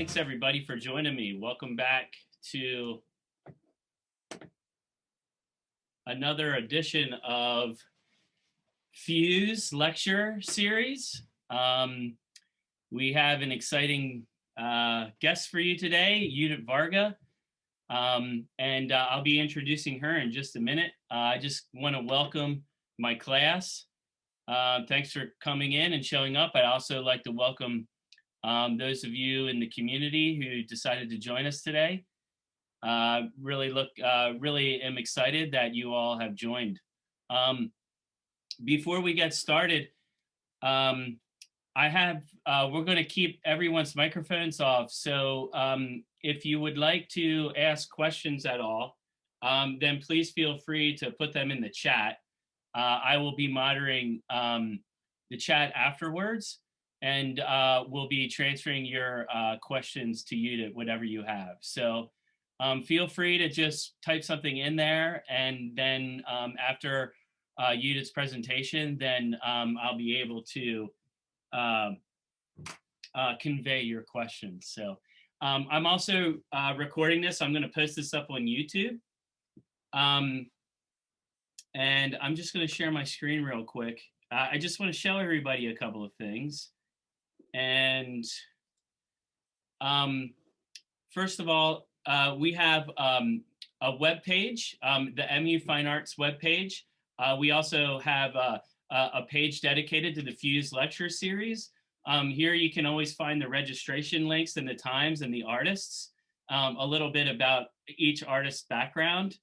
Thanks everybody for joining me. Welcome back to another edition of Fuse lecture series. We have an exciting guest for you today, Judit Varga, and I'll be introducing her in just a minute. I just want to welcome my class. Thanks for coming in and showing up. I'd also like to welcome those of you in the community who decided to join us today. Really am excited that you all have joined. Before we get started, we're going to keep everyone's microphones off. So if you would like to ask questions at all, then please feel free to put them in the chat. I will be monitoring the chat afterwards, and we'll be transferring your questions to you, to whatever you have. So feel free to just type something in there, and then after Judith's presentation, then I'll be able to convey your questions. So I'm also recording this. I'm going to post this up on YouTube. And I'm just going to share my screen real quick. I just want to show everybody a couple of things. And first of all, we have a web page, the MU Fine Arts web page. We also have a page dedicated to the Fuse lecture series. Here you can always find the registration links and the times and the artists, a little bit about each artist's background,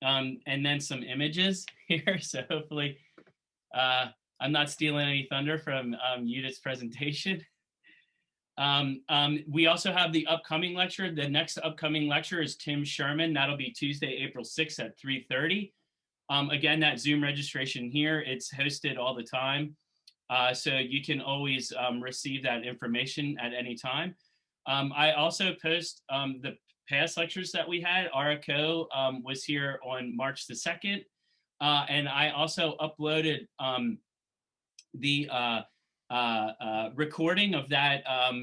and then some images here. So hopefully I'm not stealing any thunder from Judith's presentation. We also have the upcoming lecture. The next upcoming lecture is Tim Sherman. That'll be Tuesday, April 6th at 3:30. Again, that Zoom registration here, it's hosted all the time. So you can always receive that information at any time. I also post the past lectures that we had. Arako was here on March the 2nd. And I also uploaded the recording of that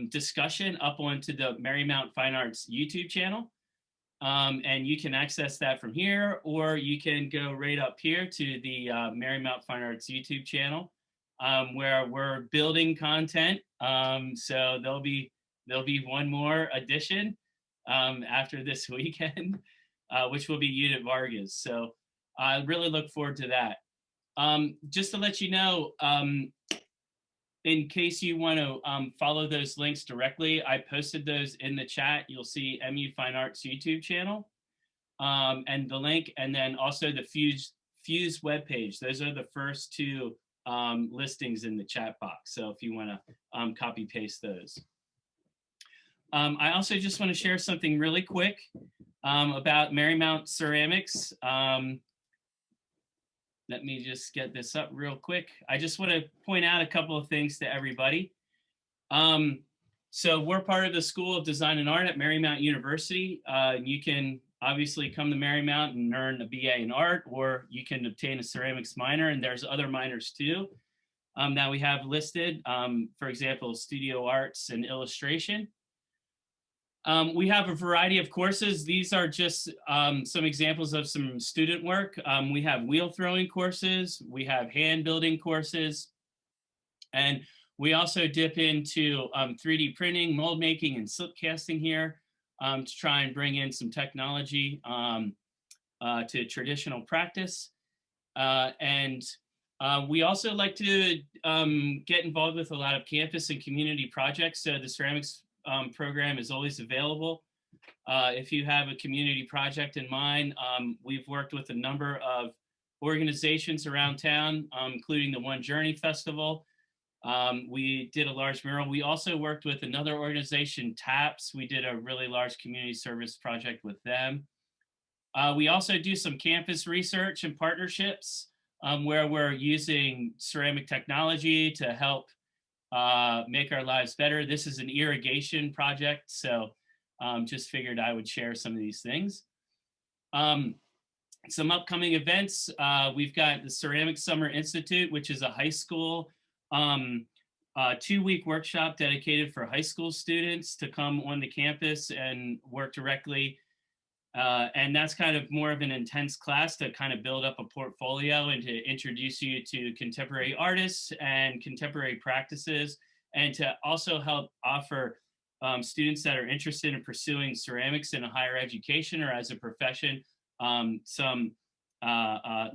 discussion up onto the Marymount Fine Arts YouTube channel. And you can access that from here, or you can go right up here to the Marymount Fine Arts YouTube channel, where we're building content. So there'll be one more edition after this weekend, which will be Judit Vargas. So I really look forward to that. Just to let you know, in case you want to follow those links directly, I posted those in the chat. You'll see MU Fine Arts YouTube channel and the link, and then also the Fuse webpage. Those are the first two listings in the chat box. So if you want to copy paste those. I also just want to share something really quick about Marymount Ceramics. Let me just get this up real quick. I just want to point out a couple of things to everybody. So we're part of the School of Design and Art at Marymount University. You can obviously come to Marymount and earn a BA in art, or you can obtain a ceramics minor, and there's other minors too that we have listed. For example, studio arts and illustration. We have a variety of courses. These are just some examples of some student work. We have wheel throwing courses, we have hand building courses, and we also dip into 3D printing, mold making, and slip casting here to try and bring in some technology to traditional practice. And we also like to get involved with a lot of campus and community projects. So the ceramics program is always available. If you have a community project in mind, we've worked with a number of organizations around town, including the One Journey Festival. We did a large mural. We also worked with another organization, TAPS. We did a really large community service project with them. We also do some campus research and partnerships where we're using ceramic technology to help make our lives better. This is an irrigation project, so just figured I would share some of these things. Some upcoming events. We've got the Ceramic Summer Institute, which is a high school 2-week workshop dedicated for high school students to come on the campus and work directly. And that's kind of more of an intense class to kind of build up a portfolio and to introduce you to contemporary artists and contemporary practices, and to also help offer students that are interested in pursuing ceramics in a higher education or as a profession, some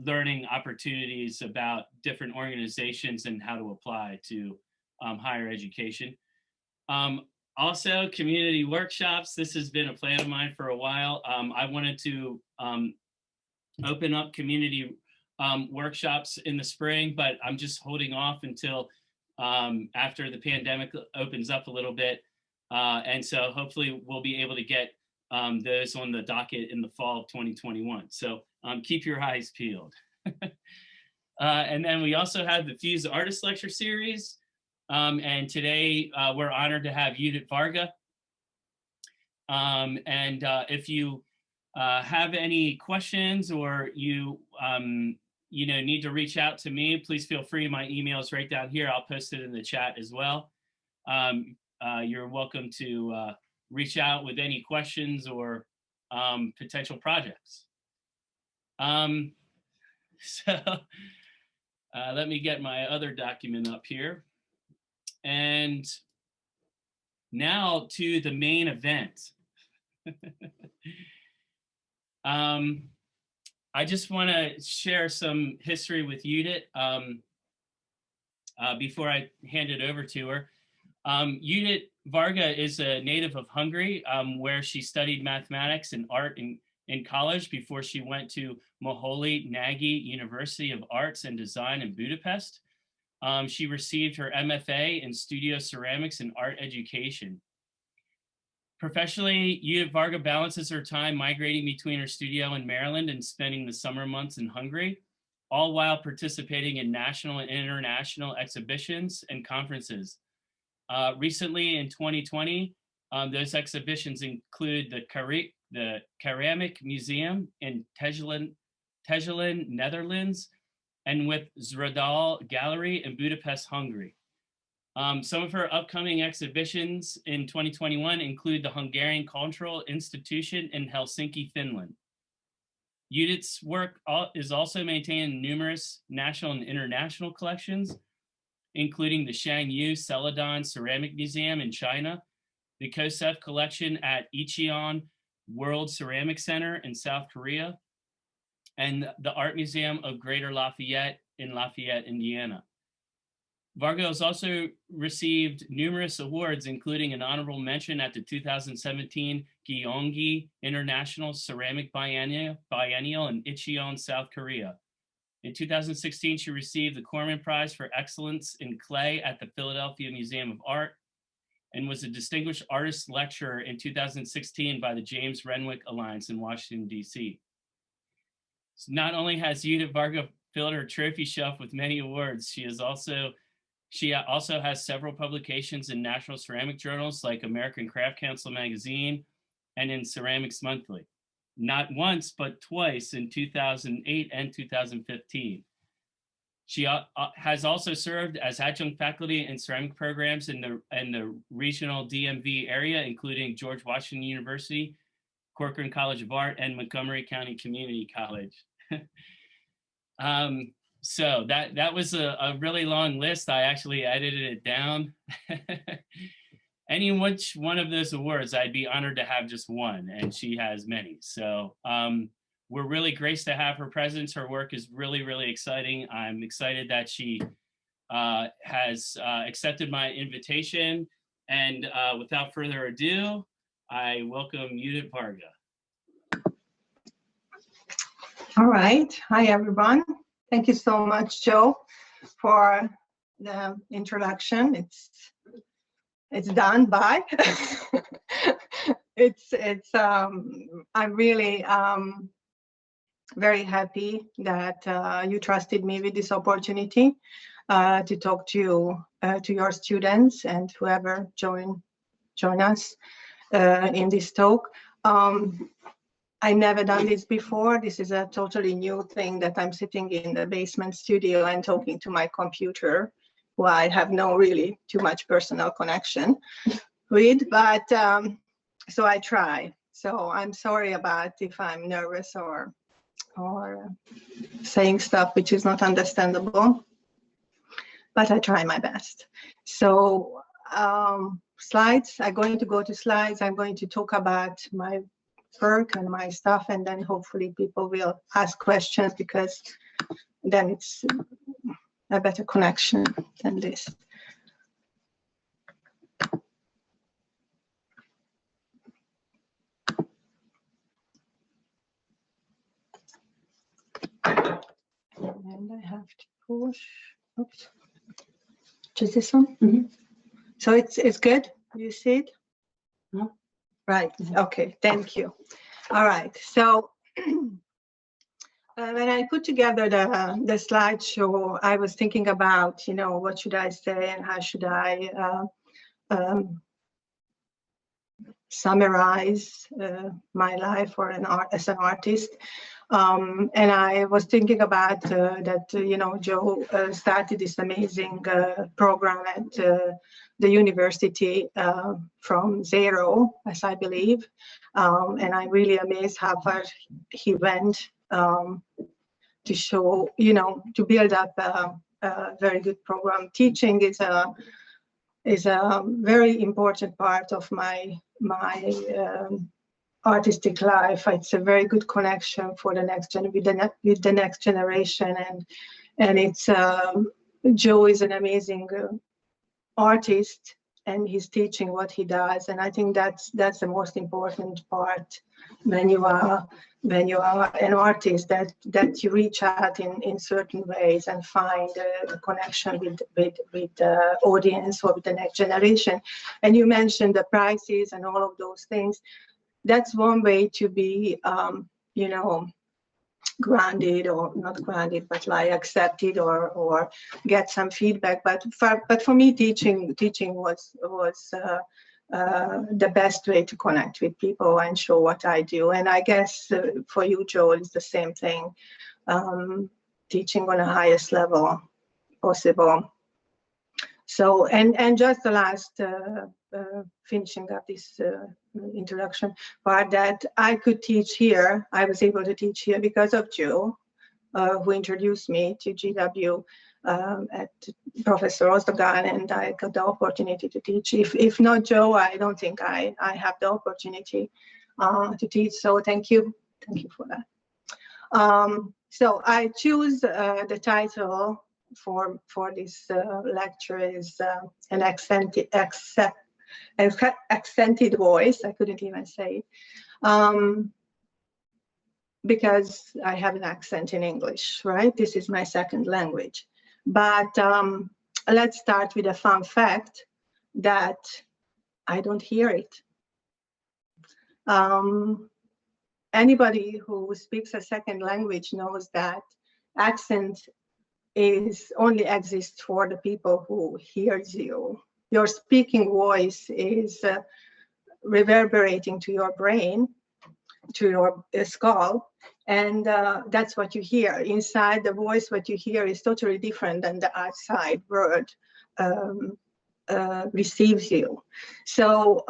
learning opportunities about different organizations and how to apply to higher education. Also, community workshops. This has been a plan of mine for a while. I wanted to open up community workshops in the spring, but I'm just holding off until after the pandemic opens up a little bit. And so hopefully we'll be able to get those on the docket in the fall of 2021. So keep your eyes peeled. And then we also have the Fuse Artist Lecture Series. And today we're honored to have Judit Varga. If you have any questions or you need to reach out to me, please feel free. My email is right down here. I'll post it in the chat as well. You're welcome to reach out with any questions or potential projects. Let me get my other document up here. And now to the main event. I just want to share some history with Judit before I hand it over to her. Judit Varga is a native of Hungary, where she studied mathematics and art in college before she went to Moholy Nagy University of Arts and Design in Budapest. She received her MFA in studio ceramics and art education. Professionally, Judit Varga balances her time migrating between her studio in Maryland and spending the summer months in Hungary, all while participating in national and international exhibitions and conferences. Recently in 2020, those exhibitions include the Ceramic Museum in Tegelen, Netherlands, and with Zradal Gallery in Budapest, Hungary. Some of her upcoming exhibitions in 2021 include the Hungarian Cultural Institution in Helsinki, Finland. Judit's work is also maintained in numerous national and international collections, including the Shangyu Celadon Ceramic Museum in China, the Kosef Collection at Icheon World Ceramic Center in South Korea, and the Art Museum of Greater Lafayette in Lafayette, Indiana. Varga has also received numerous awards, including an honorable mention at the 2017 Gyeonggi International Ceramic Biennial in Icheon, South Korea. In 2016, she received the Corman Prize for Excellence in Clay at the Philadelphia Museum of Art and was a Distinguished Artist Lecturer in 2016 by the James Renwick Alliance in Washington, D.C. So not only has Judit Varga filled her trophy shelf with many awards, she also has several publications in national ceramic journals like American Craft Council magazine and in Ceramics Monthly. Not once, but twice in 2008 and 2015. She has also served as adjunct faculty in ceramic programs in the regional DMV area, including George Washington University, Corcoran College of Art, and Montgomery County Community College. So that was a really long list. I actually edited it down. Any which one of those awards, I'd be honored to have just one, and she has many. So we're really graced to have her presence. Her work is really, really exciting. I'm excited that she has accepted my invitation. And without further ado, I welcome Judit Varga. All right. Hi, everyone. Thank you so much, Joe, for the introduction. It's done. Bye. I'm really very happy that you trusted me with this opportunity to talk to your students and whoever join us in this talk. I've never done this before. This is a totally new thing that I'm sitting in the basement studio and talking to my computer who I have no really too much personal connection with, but so I try. So I'm sorry about if I'm nervous or saying stuff which is not understandable, but I try my best. So slides, I'm going to go to slides. I'm going to talk about my work and my stuff, and then hopefully people will ask questions, because then it's a better connection than this. And I have to push. Oops. Just this one. Mm-hmm. So it's good. You see it? Yeah. Right. Okay. Thank you. All right. So when I put together the slideshow, I was thinking about, you know, what should I say and how should I summarize my life or as an artist. And I was thinking about that, you know, Joe started this amazing program at the university from zero, as I believe. And I'm really amazed how far he went to show, you know, to build up a very good program. Teaching is a very important part of my artistic life. It's a very good connection for the next with the next generation, and it's Joe is an amazing artist, and he's teaching what he does, and I think that's the most important part when you are an artist, that you reach out in certain ways and find the connection with the audience or with the next generation. And you mentioned the prices and all of those things. That's one way to be, you know, grounded, or not grounded, but like accepted or get some feedback. But for me, teaching was the best way to connect with people and show what I do. And I guess for you, Joel, it's the same thing. Teaching on the highest level possible. So, and just the last, finishing up this introduction part, that I could teach here, I was able to teach here because of Joe, who introduced me to GW at Professor Ozdogan, and I got the opportunity to teach. If not Joe, I don't think I have the opportunity to teach, so thank you for that. So I choose the title for this lecture is an accented voice. I couldn't even say it, because I have an accent in English, right? This is my second language. But let's start with a fun fact that I don't hear it. Anybody who speaks a second language knows that accent only exists for the people who hears you. Your speaking voice is reverberating to your brain, to your skull, and that's what you hear. Inside the voice, what you hear is totally different than the outside word receives you. So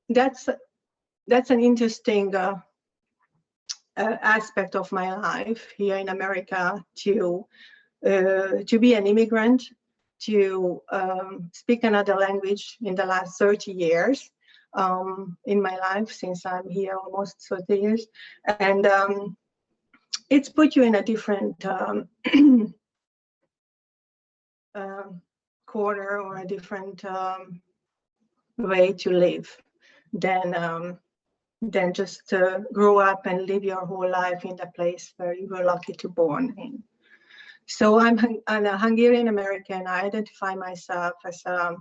that's an interesting aspect of my life here in America, to be an immigrant, to speak another language in the last 30 years in my life, since I'm here almost 30 years. And it's put you in a different corner, or a different way to live than just grow up and live your whole life in the place where you were lucky to born in. So I'm a Hungarian American. I identify myself as a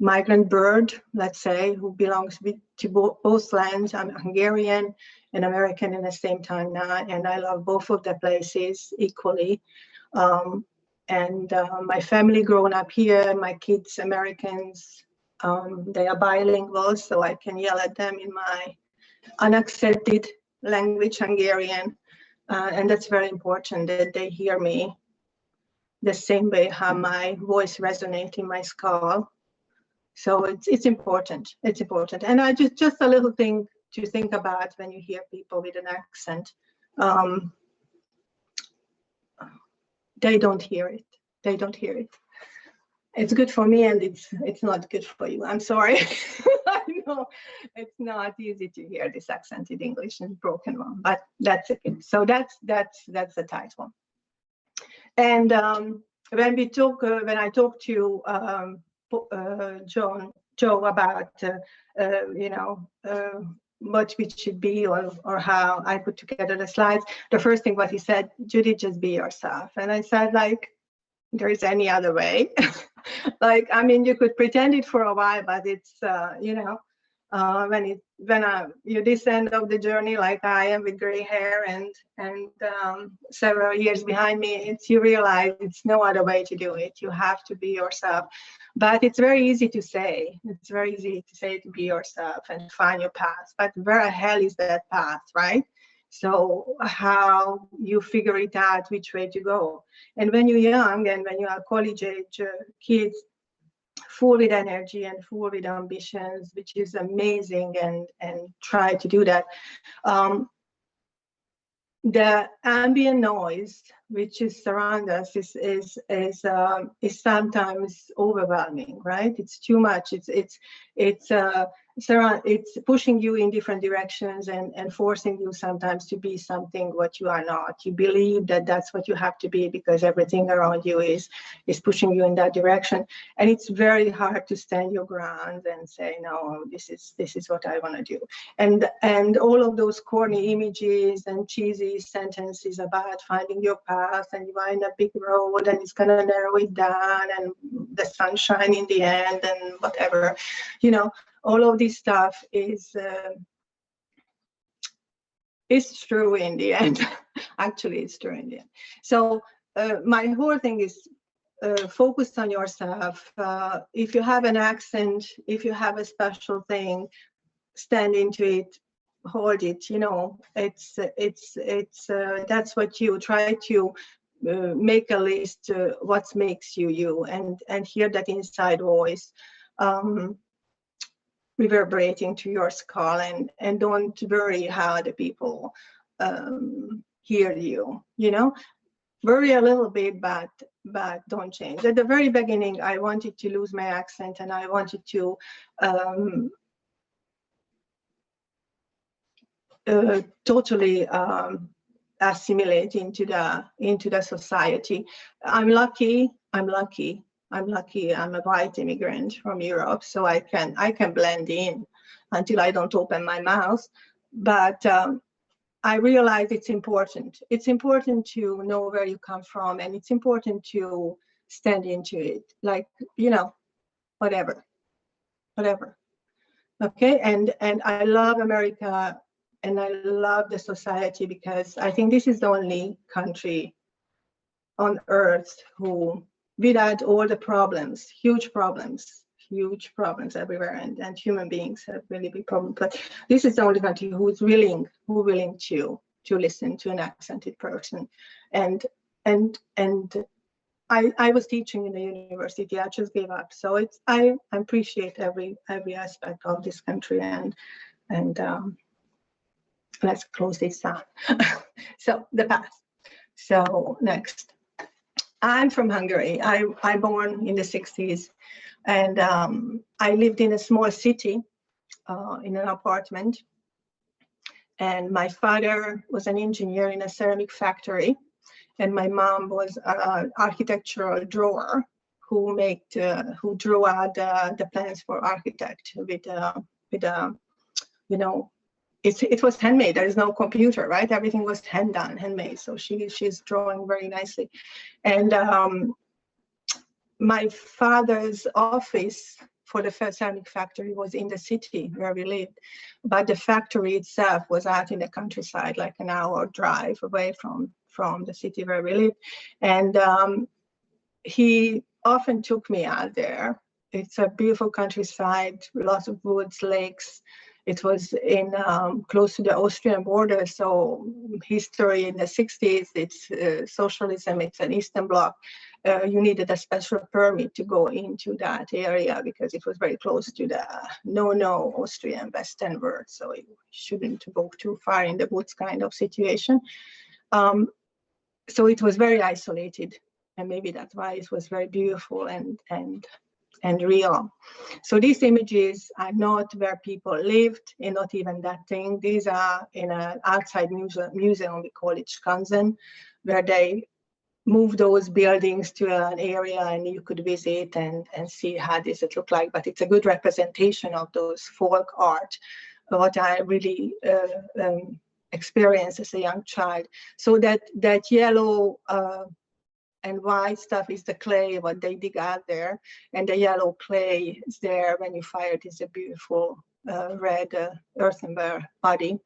migrant bird, let's say, who belongs to both lands. I'm Hungarian and American in the same time now, and I love both of the places equally. And my family grown up here, my kids Americans, they are bilingual, so I can yell at them in my unaccented language, Hungarian. And that's very important that they hear me the same way how my voice resonates in my skull. So it's important. It's important. And I just a little thing to think about when you hear people with an accent. They don't hear it. They don't hear it. It's good for me, and it's not good for you. I'm sorry. I know it's not easy to hear this accented English and broken one, but that's it. So that's the title. And when I talked to Joe about what we should be, or how I put together the slides, the first thing what he said, Judith, just be yourself. And I said, like, there is any other way. Like, I mean, you could pretend it for a while, but it's when you're this end of the journey, like I am, with gray hair and several years behind me, you realize it's no other way to do it. You have to be yourself. But it's very easy to say. It's very easy to say to be yourself and find your path. But where the hell is that path, right? So how you figure it out which way to go. And when you're young and when you are college age kids, full with energy and full with ambitions, which is amazing, and try to do that. The ambient noise which is surround us is sometimes overwhelming, right? It's too much. It's pushing you in different directions and forcing you sometimes to be something what you are not. You believe that that's what you have to be because everything around you is pushing you in that direction, and it's very hard to stand your ground and say, no, this is what I want to do. And all of those corny images and cheesy sentences about finding your path, and you are in a big road and it's gonna narrow it down and the sunshine in the end and whatever, all of this stuff is true in the end. Actually, it's true in the end. So my whole thing is focus on yourself. If you have an accent, if you have a special thing, stand into it, hold it. It's that's what you try to make a list. What makes you you, and hear that inside voice. Reverberating to your skull, and don't worry how the people hear you. Worry a little bit, but don't change. At the very beginning, I wanted to lose my accent, and I wanted to totally assimilate into the society. I'm lucky. I'm a white immigrant from Europe, so I can blend in until I don't open my mouth. But I realize it's important. It's important to know where you come from, and it's important to stand into it. Like, whatever. Okay, and I love America, and I love the society, because I think this is the only country on earth who, without all the problems, huge problems everywhere, and human beings have really big problems, but this is the only country who's willing to listen to an accented person. And I was teaching in the university. I just gave up. So I appreciate every aspect of this country, and let's close this down. So the past. So next. I'm from Hungary. I born in the 60s, and I lived in a small city in an apartment. And my father was an engineer in a ceramic factory, and my mom was an architectural drawer who drew out the plans for architect with it was handmade. There is no computer, right? Everything was handmade. So she's drawing very nicely. And my father's office for the ceramic factory was in the city where we lived, but the factory itself was out in the countryside, like an hour drive away from the city where we lived. And he often took me out there. It's a beautiful countryside, lots of woods, lakes. It was in close to the Austrian border, so history in the 60s, it's socialism, it's an Eastern Bloc. you needed a special permit to go into that area because it was very close to the no Austrian Western world, so you shouldn't go too far in the woods kind of situation. So it was very isolated, and maybe that's why it was very beautiful and real. So these images are not where people lived, and not even that thing. These are in an outside museum, we call it Skansen, where they move those buildings to an area and you could visit and see how this it look like. But it's a good representation of those folk art, what I really experienced as a young child. So that yellow and white stuff is the clay, what they dig out there, and the yellow clay is there when you fire it is a beautiful red earthenware body.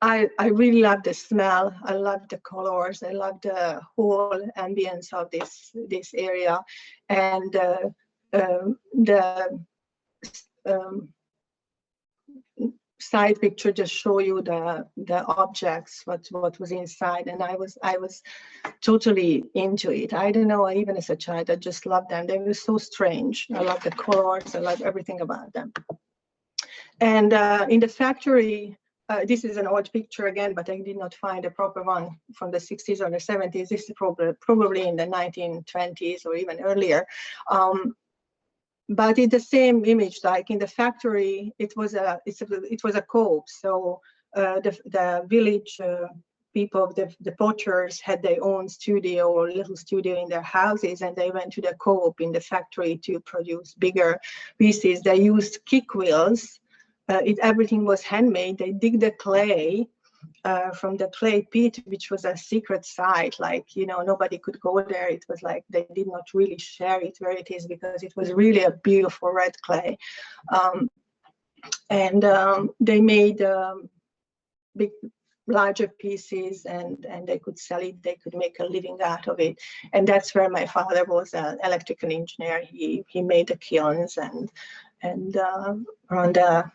I really love the smell. I love the colors. I love the whole ambience of this area, and the side picture just show you the objects, what was inside, and I was totally into it. I don't know, even as a child, I just loved them. They were so strange. I love the colors. I love everything about them. And in the factory. This is an old picture again, but I did not find a proper one from the 60s or the 70s. This is probably in the 1920s or even earlier. But it's the same image, like in the factory, it was a coop. So the village people, the potters had their own studio or little studio in their houses, and they went to the coop in the factory to produce bigger pieces. They used kick wheels. Everything was handmade. They dig the clay from the clay pit, which was a secret site. Like, nobody could go there. It was like they did not really share it where it is because it was really a beautiful red clay. And they made big, larger pieces, and they could sell it. They could make a living out of it. And that's where my father was an electrical engineer. He made the kilns and on the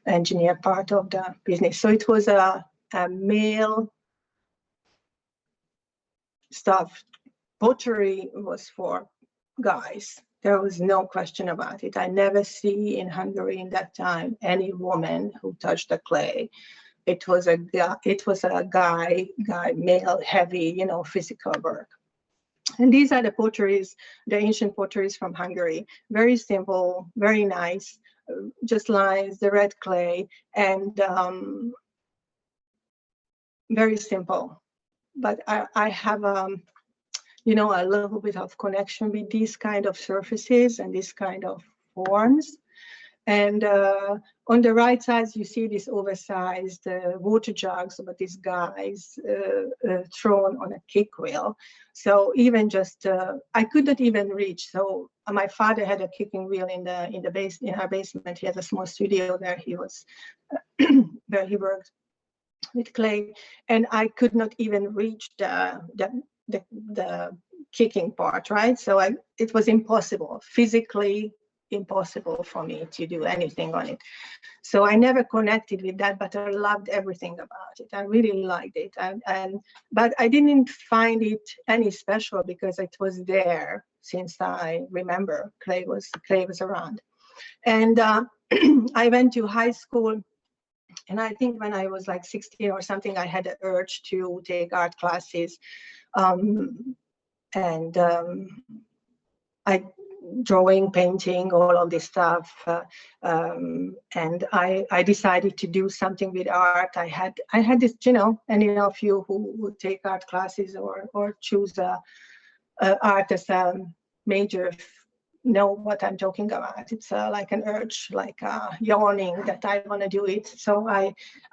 engineer part of the business. So it was a male stuff. Pottery was for guys. There was no question about it. I never see in Hungary in that time any woman who touched the clay. It was a guy, male, heavy, physical work. And these are the potteries, the ancient potteries from Hungary. Very simple, very nice, just lines, the red clay, and very simple. But I have, a little bit of connection with these kind of surfaces and these kind of forms. And on the right side, you see these oversized water jugs, but these guys thrown on a kick wheel. So even just, I could not even reach. So my father had a kicking wheel in our basement. He had a small studio there. He was where he worked with clay, and I could not even reach the kicking part, right? So it was impossible, physically impossible for me to do anything on it. So I never connected with that, but I loved everything about it. I really liked it, but I didn't find it any special because it was there since I remember clay was around. And I went to high school, and I think when I was like 16 or something, I had an urge to take art classes, drawing, painting, all of this stuff, and I decided to do something with art. I had this, any of you who would take art classes or choose art as a major know what I'm talking about. It's like an urge, like yawning that I want to do it. So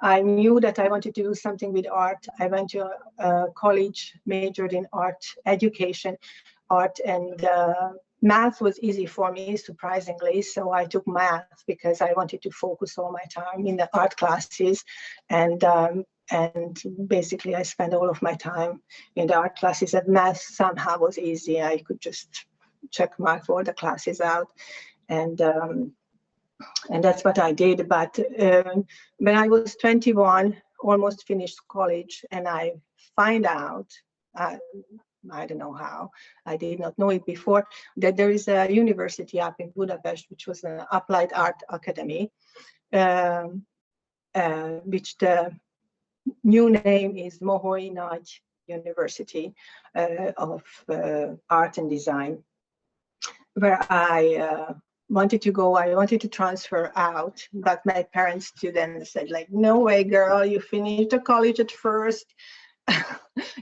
I knew that I wanted to do something with art. I went to a college, majored in art education, art, and math was easy for me, surprisingly. So I took math because I wanted to focus all my time in the art classes, and basically I spent all of my time in the art classes. And math somehow was easy. I could just check mark all the classes out, and that's what I did. But when I was 21, almost finished college, and I find out I don't know how, I did not know it before, that there is a university up in Budapest, which was an applied art academy, which the new name is Moholy Nagy University of Art and Design, where I wanted to go. I wanted to transfer out, but my parents then said, like, no way, girl, you finished the college at first,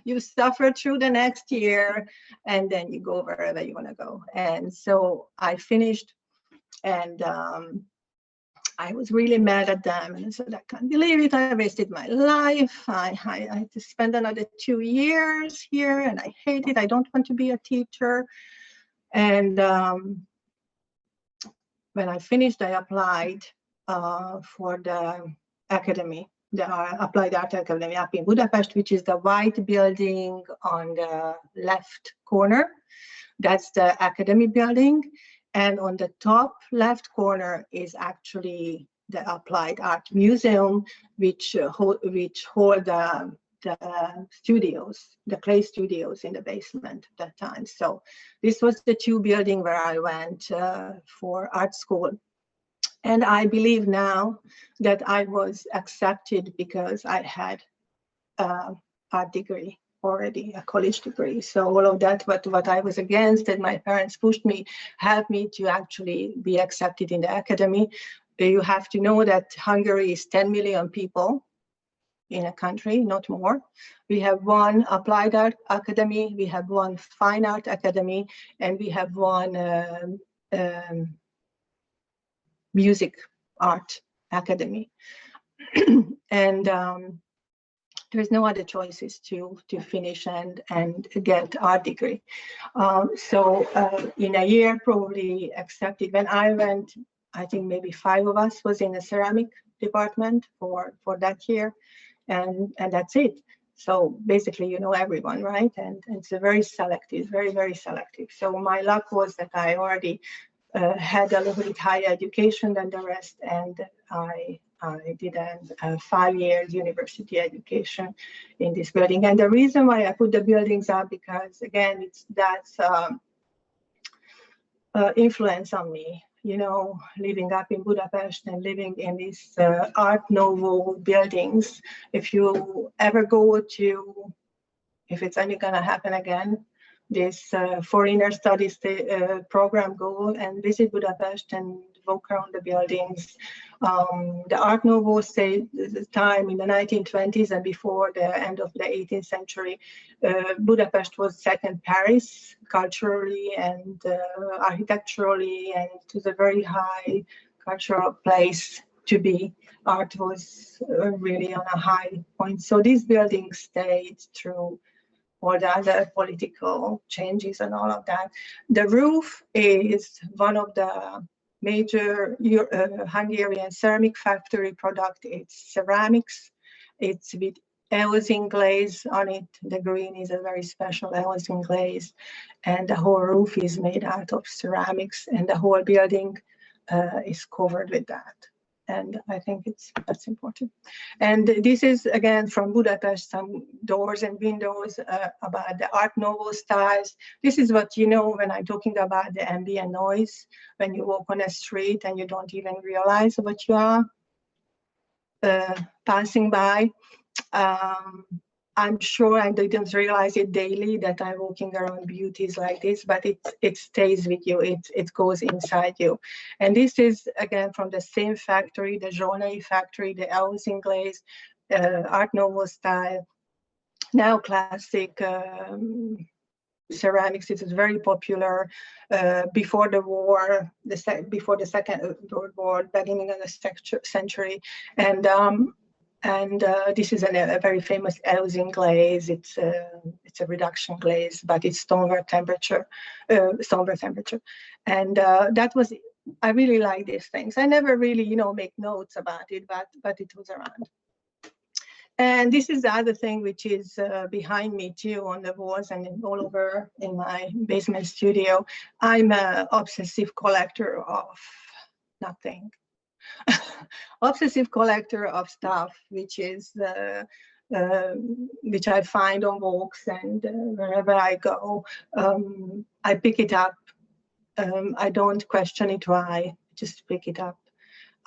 you suffer through the next year, and then you go wherever you want to go. And so I finished, and I was really mad at them, and I said, I can't believe it, I wasted my life. I had to spend another 2 years here, and I hate it. I don't want to be a teacher. And when I finished, I applied for the academy, the Applied Art Academy up in Budapest, which is the white building on the left corner. That's the academy building. And on the top left corner is actually the Applied Art Museum, which hold the studios, the clay studios in the basement at that time. So this was the two buildings where I went for art school. And I believe now that I was accepted because I had an art degree already, a college degree. So all of that, what I was against, and my parents pushed me, helped me to actually be accepted in the academy. You have to know that Hungary is 10 million people in a country, not more. We have one applied art academy, we have one fine art academy, and we have one music art academy. And there's no other choices to finish and get art degree. So in a year, probably accepted. When I went, I think maybe 5 of us was in the ceramic department for that year, and that's it. So basically, you know everyone, right? And it's a very selective, very, very selective. So my luck was that I already had a little bit higher education than the rest, and I did a 5 years university education in this building. And the reason why I put the buildings up, because again, that's influence on me, you know, living up in Budapest and living in these Art Nouveau buildings. If you ever go to, if it's only gonna happen again, this foreigner studies program, go and visit Budapest and walk around the buildings. The Art Nouveau time in the 1920s and before the end of the 18th century, Budapest was second Paris culturally and architecturally, and it was a very high cultural place to be. Art was really on a high point. So these buildings stayed through all the other political changes and all of that. The roof is one of the major Hungarian ceramic factory product. It's ceramics. It's with Eosin glaze on it. The green is a very special Eosin glaze. And the whole roof is made out of ceramics, and the whole building is covered with that. And I think that's important. And this is, again, from Budapest, some doors and windows about the Art Nouveau styles. This is what you know when I'm talking about the ambient noise, when you walk on a street and you don't even realize what you are passing by. I'm sure I didn't realize it daily that I'm walking around beauties like this, but it stays with you. It goes inside you. And this is, again, from the same factory, the Zsolnai factory, the Eosin glaze, Art Nouveau style, now classic ceramics. It was very popular before the war, before the Second World War, beginning of the century. And this is a very famous Eosin glaze. It's a reduction glaze, but it's stone temperature. And that was, I really like these things. I never really, you know, make notes about it, but it was around. And this is the other thing which is behind me too on the walls and all over in my basement studio. I'm an obsessive collector of nothing. Obsessive collector of stuff, which is which I find on walks and wherever I go. I pick it up. I don't question it why, just pick it up.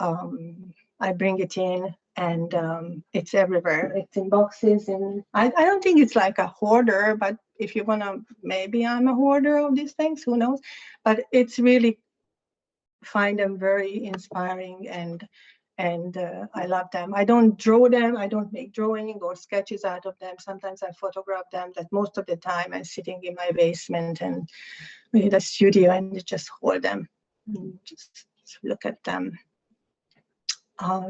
I bring it in, and it's everywhere. It's in boxes, and I don't think it's like a hoarder, but if you wanna, maybe I'm a hoarder of these things, who knows? But it's really, find them very inspiring, and I love them. I don't draw them. I don't make drawing or sketches out of them. Sometimes I photograph them, but most of the time I'm sitting in my basement and with a studio and just hold them and just look at them.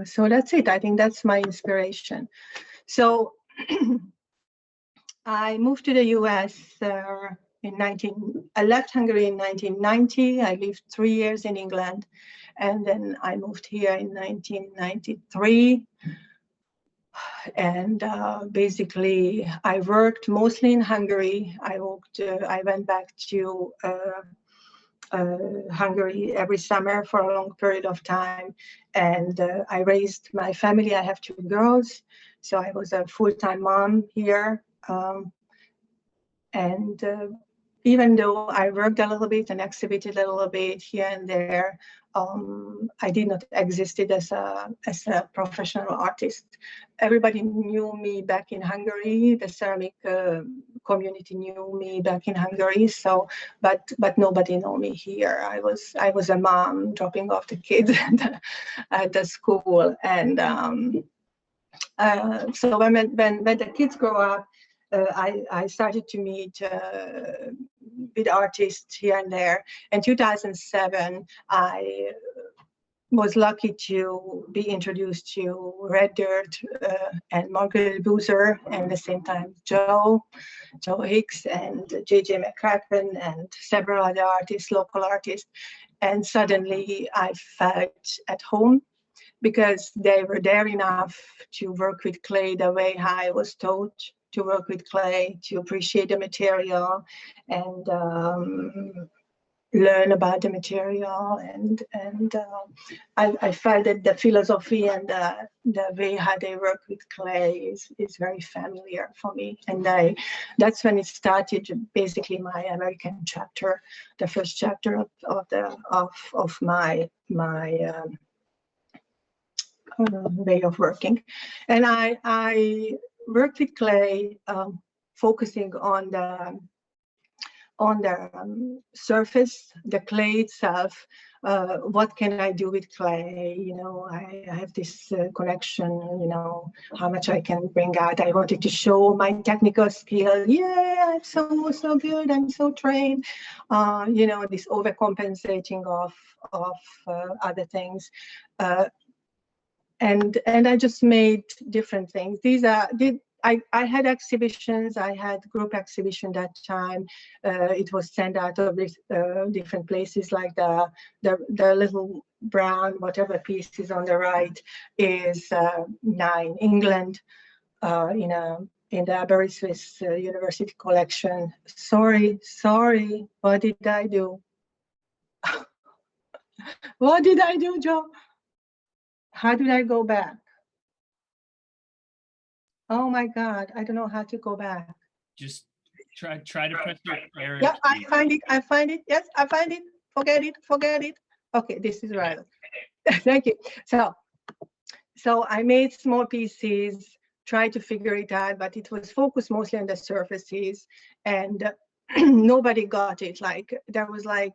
So that's it. I think that's my inspiration. So I moved to the US I left Hungary in 1990. I lived 3 years in England, and then I moved here in 1993. And basically, I worked mostly in Hungary. I went back to Hungary every summer for a long period of time, and I raised my family. I have 2 girls, so I was a full-time mom here. And even though I worked a little bit and exhibited a little bit here and there, I did not exist as a professional artist. Everybody knew me back in Hungary. The ceramic community knew me back in Hungary. So, but nobody knew me here. I was a mom dropping off the kids at the school, and so when the kids grow up, I started to meet with artists here and there. In 2007, I was lucky to be introduced to Red Dirt and Margaret Boozer, and at the same time Joe Hicks and JJ McCracken and several other artists, local artists. And suddenly I felt at home, because they were there enough to work with clay the way I was taught to work with clay, to appreciate the material and learn about the material. And I felt that the philosophy and the way how they work with clay is very familiar for me. And that's when it started, basically my American chapter, the first chapter of my way of working. And I worked with clay, focusing on the surface, the clay itself. What can I do with clay? You know, I have this connection, you know, how much I can bring out. I wanted to show my technical skill. Yeah, I'm so good, I'm so trained. You know, this overcompensating of other things. And I just made different things. I had exhibitions. I had group exhibition that time. It was sent out of different places, like the little brown whatever piece is on the right is now in England, in the Aberystwyth University collection. Sorry, what did I do? What did I do, Joe? How did I go back? Oh my God, I don't know how to go back. Just try to press your arrow. Yeah, I find it. Yes, I find it. Forget it. Okay, this is right. Thank you. So I made small pieces, tried to figure it out, but it was focused mostly on the surfaces, and nobody got it. Like, there was like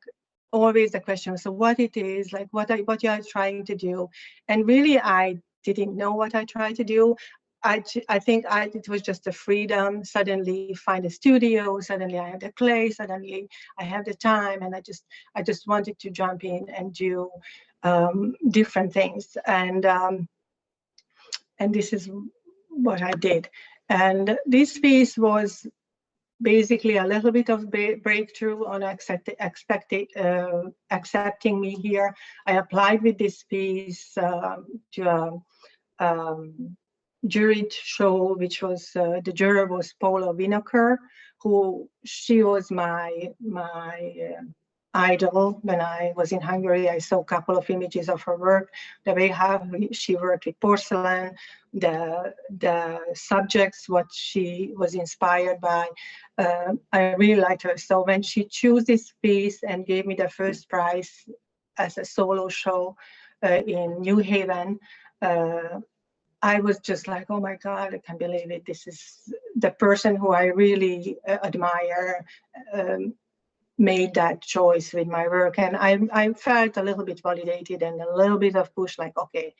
always the question, so what it is, like what you are trying to do. And really, I didn't know what I tried to do. I think it was just a freedom. Suddenly find a studio, suddenly I have the clay, suddenly I have the time, and I just wanted to jump in and do different things. And this is what I did. And this piece was basically a little bit of breakthrough on accepting me here. I applied with this piece to a Judit show, which was the juror was Paula Winokur, she was my idol. When I was in Hungary, I saw a couple of images of her work, the way how she worked with porcelain, the subjects, what she was inspired by. I really liked her. So when she chose this piece and gave me the first prize as a solo show in New Haven, I was just like, oh my God, I can't believe it. This is the person who I really admire. Made that choice with my work, and I felt a little bit validated and a little bit of push, like, okay,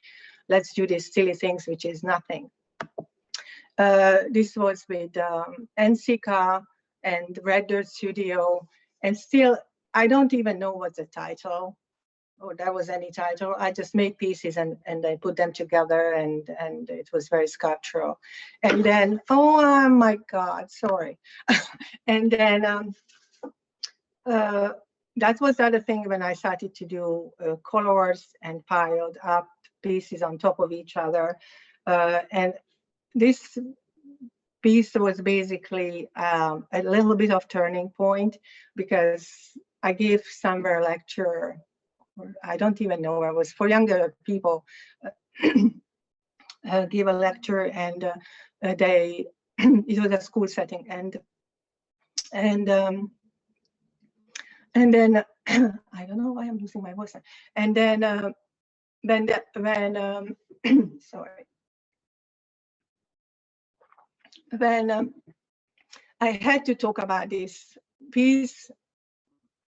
let's do these silly things, which is nothing. This was with NCK and Red Dirt Studio, and still, I don't even know what's the title, or there was any title. I just made pieces and I put them together, and it was very sculptural. And then, oh my God, sorry. And then, that was the other thing when I started to do colors and piled up pieces on top of each other. And this piece was basically a little bit of turning point, because I gave somewhere a lecture, or I don't even know where it was, for younger people, give a lecture, and they, it was a school setting, and then I don't know why I'm losing my voice. And then sorry, when I had to talk about this piece,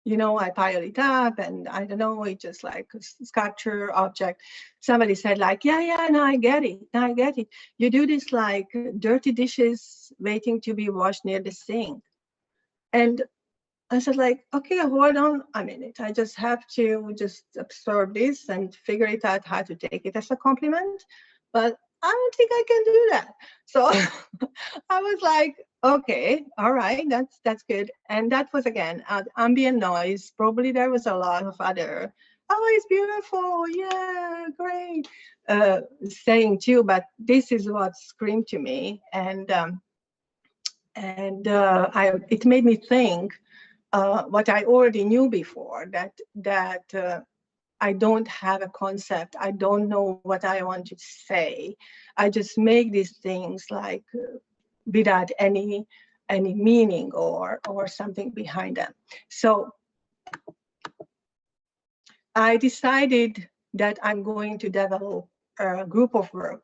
you know, I piled it up, and I don't know, it's just like a sculpture object. Somebody said like, yeah, no, I get it. Now I get it. You do this like dirty dishes waiting to be washed near the sink. And I said like, okay, hold on a minute. I just have to just absorb this and figure it out how to take it as a compliment. But I don't think I can do that. So I was like, okay, all right, that's good. And that was again ambient noise. Probably there was a lot of other, oh, it's beautiful, yeah, great, saying too. But this is what screamed to me, and it made me think. What I already knew before, that I don't have a concept. I don't know what I want to say. I just make these things like without any meaning or something behind them. So I decided that I'm going to develop a group of work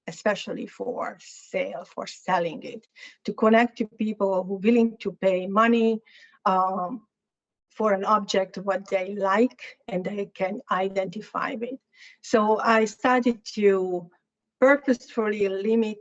especially for sale, for selling it, to connect to people who are willing to pay money for an object what they like and they can identify with. So I started to purposefully limit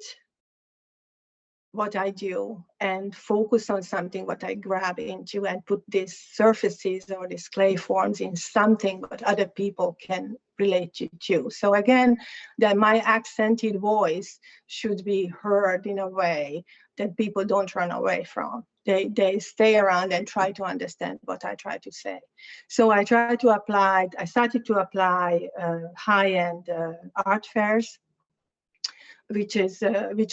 what I do and focus on something what I grab into, and put these surfaces or these clay forms in something what other people can relate to. So again, that my accented voice should be heard in a way that people don't run away from. They stay around and try to understand what I try to say. So I started to apply high-end art fairs, which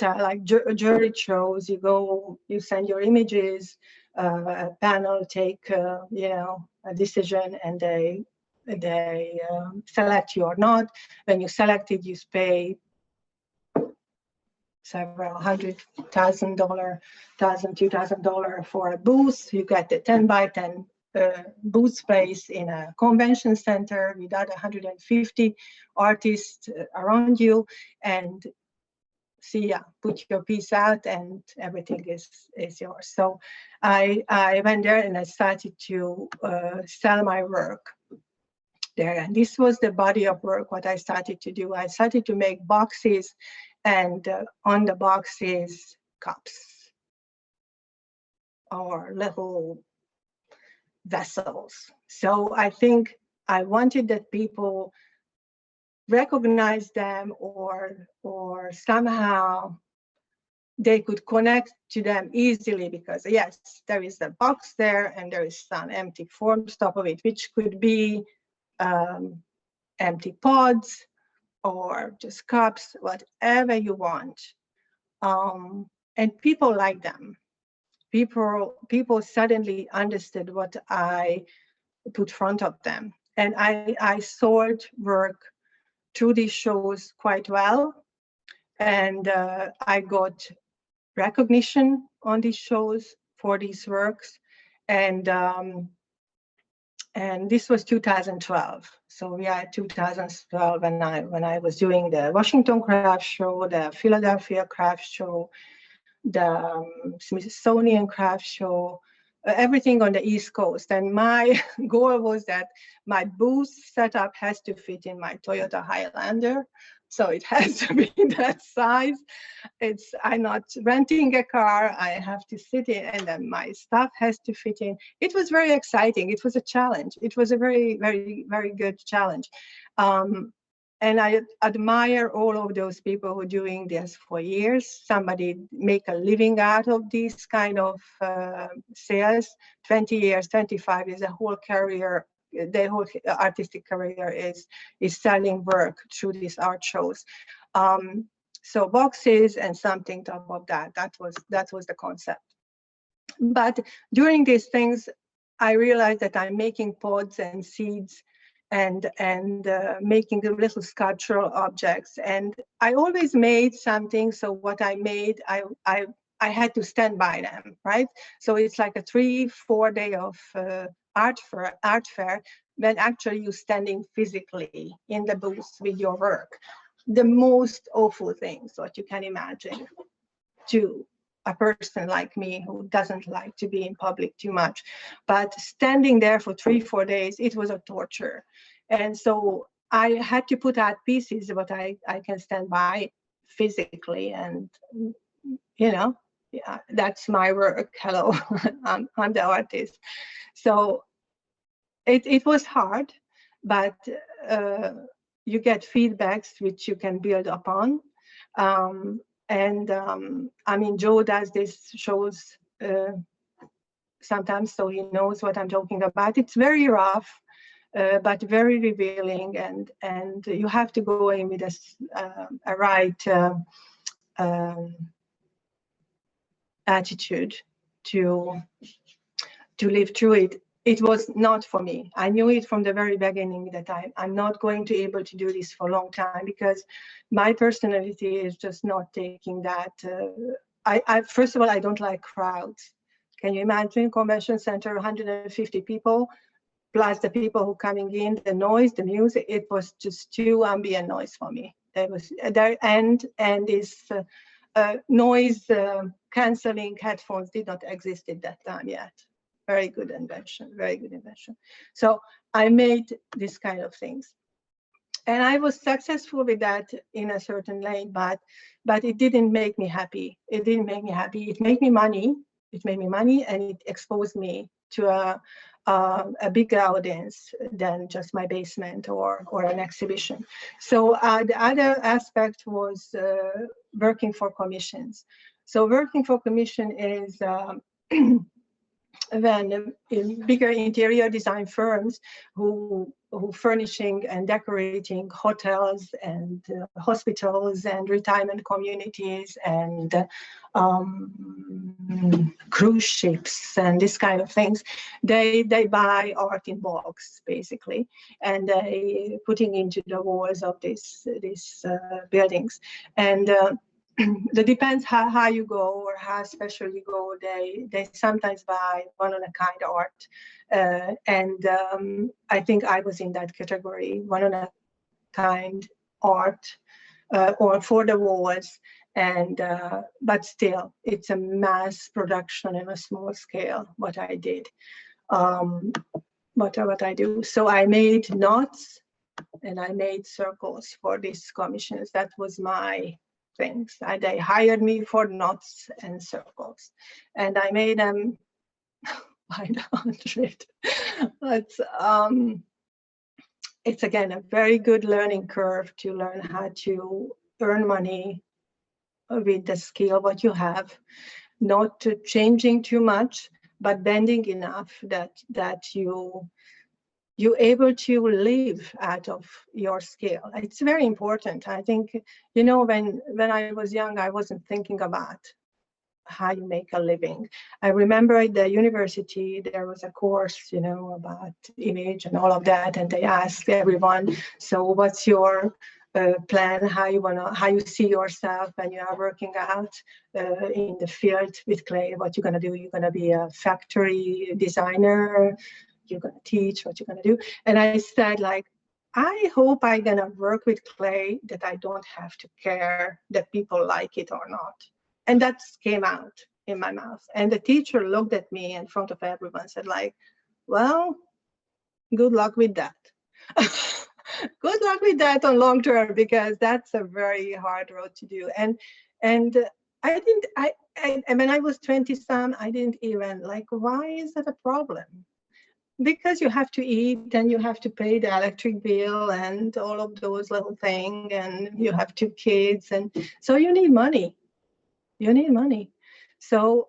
are like jury shows. You go, you send your images, a panel take a decision, and they select you or not. When you select it, you pay several $100,000, $2,000 for a booth. You get the 10 by 10 booth space in a convention center with other 150 artists around you, and put your piece out and everything is yours. So I went there and I started to sell my work there. And this was the body of work, what I started to do. I started to make boxes, and on the boxes, cups or little vessels. So I think I wanted that people recognize them, or somehow they could connect to them easily, because yes, there is a box there and there is some empty forms top of it, which could be empty pods or just cups, whatever you want. And people like them. people suddenly understood what I put front of them. And I sold work through these shows quite well. And I got recognition on these shows for these works. And this was 2012. So we are at 2012 when I was doing the Washington Craft Show, the Philadelphia Craft Show, the Smithsonian Craft Show, everything on the East Coast. And my goal was that my booth setup has to fit in my Toyota Highlander. So it has to be that size. I'm not renting a car. I have to sit in, and then my stuff has to fit in. It was very exciting. It was a challenge. It was a very, very, very good challenge. And I admire all of those people who are doing this for years. Somebody make a living out of these kind of sales. 20 years, 25 years, a whole career. Their whole artistic career is selling work through these art shows. So boxes and something top of that. That was the concept. But during these things, I realized that I'm making pods and seeds and making the little sculptural objects. And I always made something. So what I made, I had to stand by them, right? So it's like a 3-4 day of art fair, when actually you're standing physically in the booth with your work. The most awful things what you can imagine to a person like me who doesn't like to be in public too much. But standing there for 3-4 days, it was a torture. And so I had to put out pieces that I can stand by physically. And, yeah, that's my work. Hello, I'm the artist. So it was hard, but you get feedbacks which you can build upon. I mean, Joe does these shows sometimes, so he knows what I'm talking about. It's very rough, but very revealing, and you have to go in with a right attitude to live through it. It was not for me. I knew it from the very beginning that I'm not going to be able to do this for a long time, because my personality is just not taking that. First of all, I don't like crowds. Can you imagine convention center, 150 people, plus the people who coming in, the noise, the music? It was just too ambient noise for me. There was and this noise canceling headphones did not exist at that time yet. Very good invention, very good invention. So I made this kind of things. And I was successful with that in a certain lane, but it didn't make me happy. It didn't make me happy. It made me money. It made me money, and it exposed me to a bigger audience than just my basement or an exhibition. So the other aspect was working for commissions. So working for commission is when bigger interior design firms who furnishing and decorating hotels and hospitals and retirement communities and cruise ships and this kind of things, they buy art in bulks basically, and they putting into the walls of these buildings. And that depends how high you go or how special you go. They sometimes buy one-of-a-kind art, and I think I was in that category, one-of-a-kind art, or for the walls. And but still, it's a mass production on a small scale. What I did, what I do. So I made knots and I made circles for these commissions. That was my things. They hired me for knots and circles, and I made them by the 100. But it's again a very good learning curve to learn how to earn money with the skill what you have, not changing too much, but bending enough that you're able to live out of your skill. It's very important. I think, when I was young, I wasn't thinking about how you make a living. I remember at the university there was a course, you know, about image and all of that, and they asked everyone, so what's your plan, how you see yourself when you are working out in the field with clay, what you're going to do. You're going to be a factory designer, you're going to teach, what you're going to do. And I said, like, I hope I'm going to work with clay that I don't have to care that people like it or not. And that came out in my mouth. And the teacher looked at me in front of everyone and said, like, well, good luck with that. Good luck with that on long term, because that's a very hard road to do. And I didn't, and when I was 20 some, I didn't even like, why is that a problem? Because you have to eat and you have to pay the electric bill and all of those little things, and you have 2 kids, and so you need money. You need money. So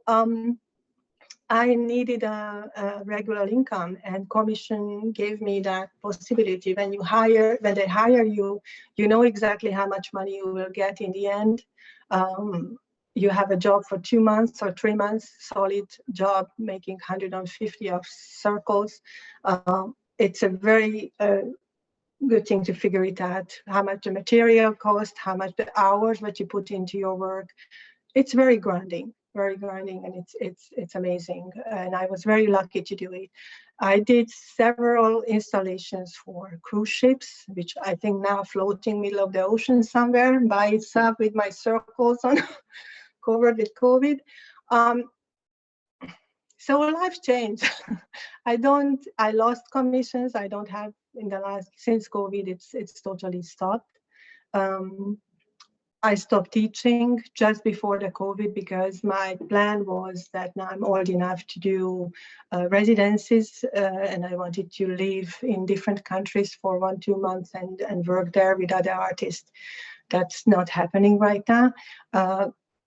I needed a regular income, and commission gave me that possibility. When they hire you, you know exactly how much money you will get in the end. You have a job for 2 months or 3 months, solid job, making 150 of circles. It's a very good thing to figure it out, how much the material cost, how much the hours that you put into your work. It's very grounding, and it's amazing. And I was very lucky to do it. I did several installations for cruise ships, which I think now floating middle of the ocean somewhere by itself with my circles on, covered with COVID. So life changed. I lost commissions. I don't have in the last, since COVID, it's totally stopped. I stopped teaching just before the COVID because my plan was that now I'm old enough to do residencies, and I wanted to live in different countries for 1-2 months and work there with other artists. That's not happening right now.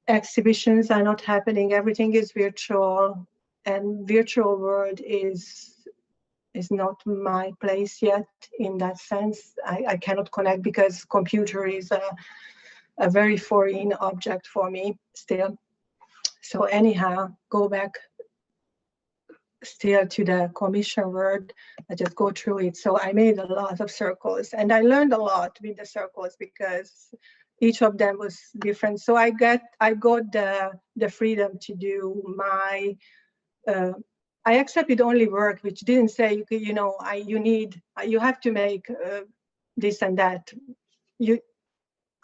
Exhibitions are not happening. Everything is virtual, and virtual world is not my place yet in that sense. I cannot connect because computer is a very foreign object for me still. So anyhow, go back still to the commission word. I just go through it. So I made a lot of circles, and I learned a lot with the circles because each of them was different. So I got the freedom to do my. I accepted only work which didn't say you have to make this and that.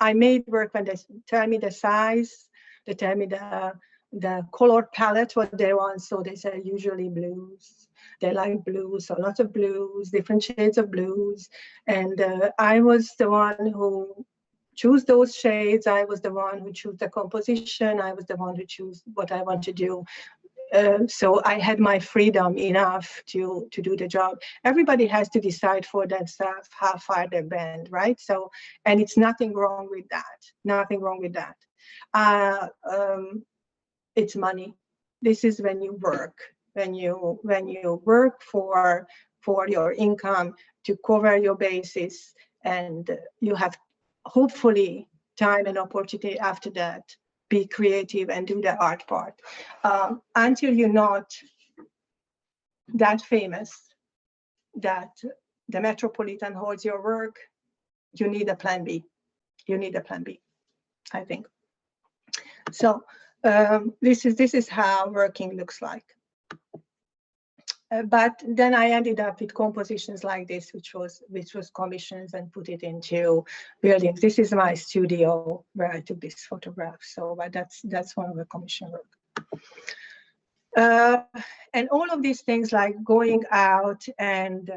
I made work when they tell me the size, they tell me the color palette, what they want. So they say usually blues. They like blues, so lots of blues, different shades of blues. And I was the one who choose those shades. I was the one who choose the composition. I was the one who choose what I want to do. So I had my freedom enough to do the job. Everybody has to decide for themselves how far they bend, right? So, and it's nothing wrong with that. Nothing wrong with that. It's money. This is when you work. When you work for your income to cover your basis, and you have hopefully time and opportunity after that. Be creative and do the art part. Until you're not that famous that the Metropolitan holds your work, you need a plan B. You need a plan B, I think. So this is how working looks like. But then I ended up with compositions like this, which was commissions, and put it into buildings. This is my studio where I took this photograph. So, but that's one of the commission work. And all of these things, like going out and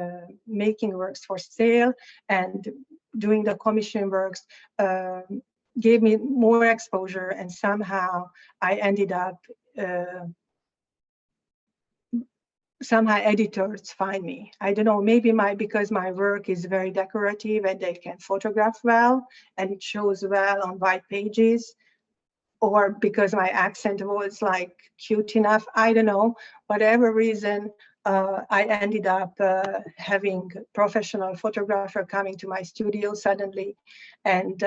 making works for sale and doing the commission works, gave me more exposure, and somehow I ended up. Somehow editors find me. I don't know, maybe because my work is very decorative and they can photograph well and it shows well on white pages, or because my accent was like cute enough. I don't know, whatever reason, I ended up having professional photographer coming to my studio suddenly, and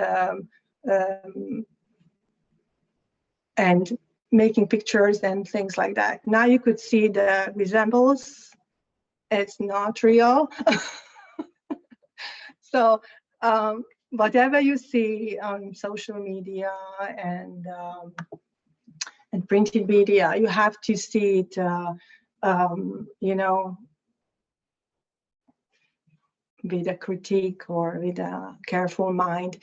making pictures and things like that. Now you could see the resembles. It's not real. So whatever you see on social media and printed media, you have to see it, you know, with a critique or with a careful mind.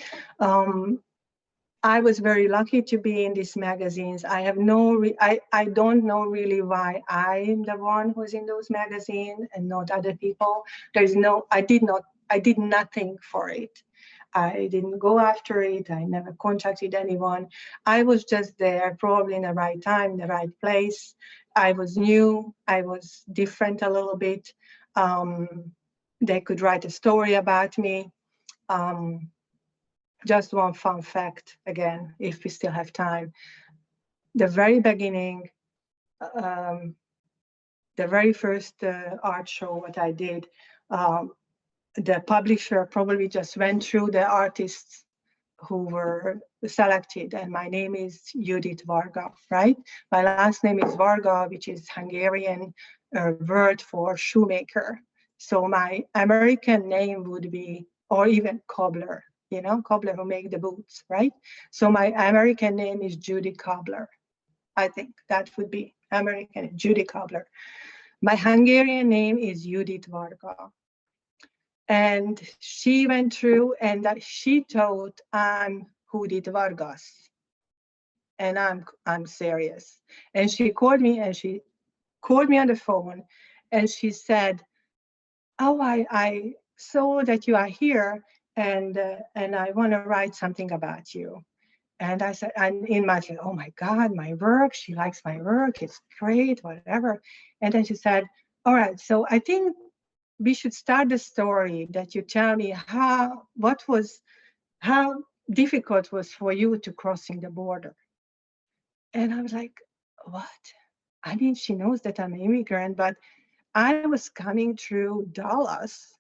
I was very lucky to be in these magazines. I have I don't know really why I'm the one who's in those magazines and not other people. I did nothing for it. I didn't go after it. I never contacted anyone. I was just there, probably in the right time, in the right place. I was new. I was different a little bit. They could write a story about me. Just one fun fact, again, if we still have time. The very beginning, the very first art show what I did, the publisher probably just went through the artists who were selected, and my name is Judit Varga, right? My last name is Varga, which is Hungarian word for shoemaker. So my American name would be, or even cobbler, you know, cobbler who make the boots, right? So my American name is Judy Cobbler. I think that would be American, Judy Cobbler. My Hungarian name is Judit Varga. And she went through and that she thought I'm Judit Vargas. And I'm serious. And she called me on the phone and she said, oh, I saw that you are here and I want to write something about you. And I said, and in my head, oh my God, my work, she likes my work, it's great, whatever. And then she said, all right, so I think we should start the story that you tell me how difficult was for you to crossing the border. And I was like, what? I mean, she knows that I'm an immigrant, but I was coming through Dallas.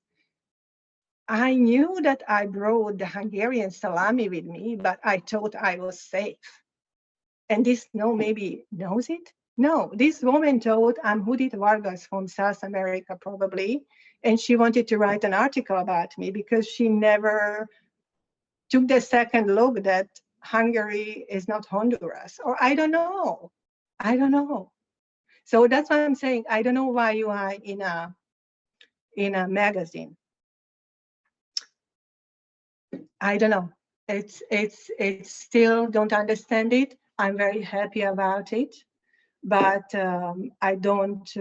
I knew that I brought the Hungarian salami with me, but I thought I was safe. And this maybe knows it? No, this woman thought I'm Judit Vargas from South America, probably. And she wanted to write an article about me because she never took the second look that Hungary is not Honduras. Or I don't know. I don't know. So that's why I'm saying I don't know why you are in a magazine. I don't know. It's still don't understand it. I'm very happy about it, but I don't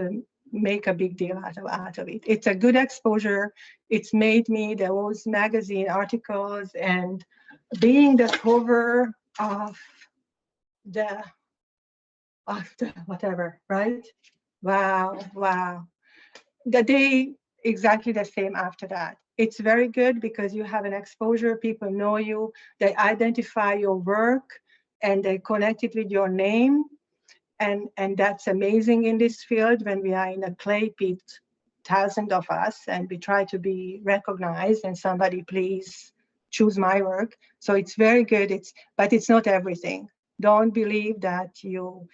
make a big deal out of it. It's a good exposure. It's made me those magazine articles and being the cover of the whatever, right? Wow. The day exactly the same after that. It's very good because you have an exposure, people know you, they identify your work and they connect it with your name. And that's amazing in this field when we are in a clay pit, thousands of us, and we try to be recognized and somebody please choose my work. So it's very good, but it's not everything. Don't believe that you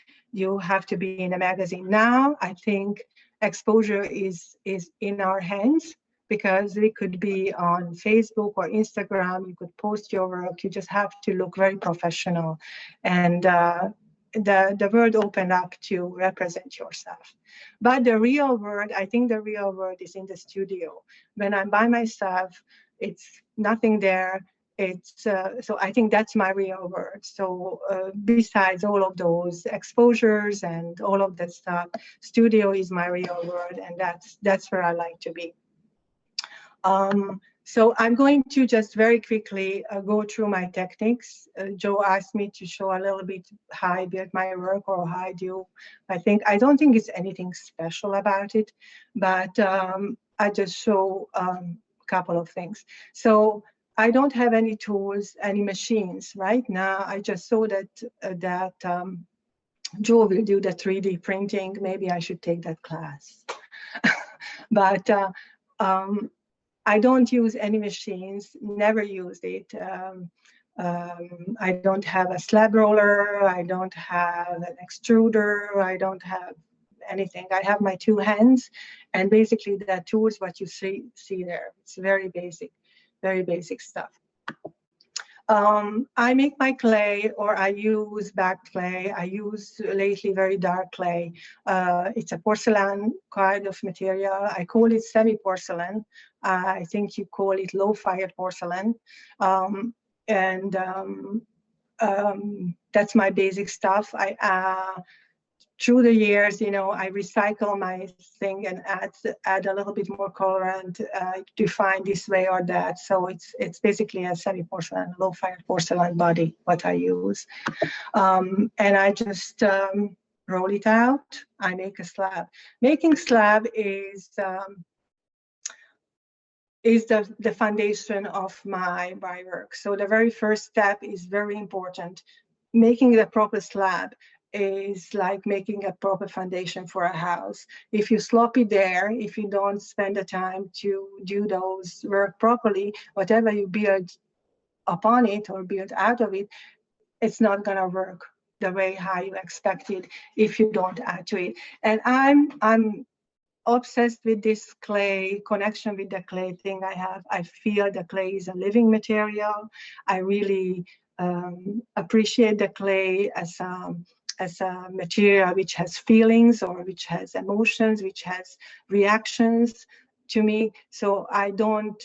have to be in a magazine. Now, I think exposure is in our hands because we could be on Facebook or Instagram, you could post your work, you just have to look very professional. And the world opened up to represent yourself. But the real world, I think the real world is in the studio. When I'm by myself, it's nothing there. So I think that's my real world. So besides all of those exposures and all of that stuff, studio is my real world, and that's where I like to be. So I'm going to just very quickly go through my techniques. Joe asked me to show a little bit how I build my work or how I do. I don't think it's anything special about it, but I just show a couple of things. So I don't have any tools, any machines right now. I just saw that Joe will do the 3D printing. Maybe I should take that class. But I don't use any machines, never used it. I don't have a slab roller. I don't have an extruder. I don't have anything. I have my two hands, and basically the tools what you see there. It's very basic stuff. I make my clay, or I use bagged clay. I use lately very dark clay. It's a porcelain kind of material. I call it semi-porcelain. I think you call it low-fired porcelain. And that's my basic stuff. Through the years, I recycle my thing and add a little bit more colorant to find this way or that. So it's basically a semi-porcelain, low-fired porcelain body what I use, and I just roll it out. I make a slab. Making slab is the foundation of my work. So the very first step is very important. Making the proper slab is like making a proper foundation for a house. If you sloppy there, if you don't spend the time to do those work properly, whatever you build upon it or build out of it, it's not gonna work the way how you expected if you don't add to it. And I'm obsessed with this clay connection with the clay thing I have. I feel the clay is a living material. I really appreciate the clay as a material which has feelings or which has emotions, which has reactions to me. So I don't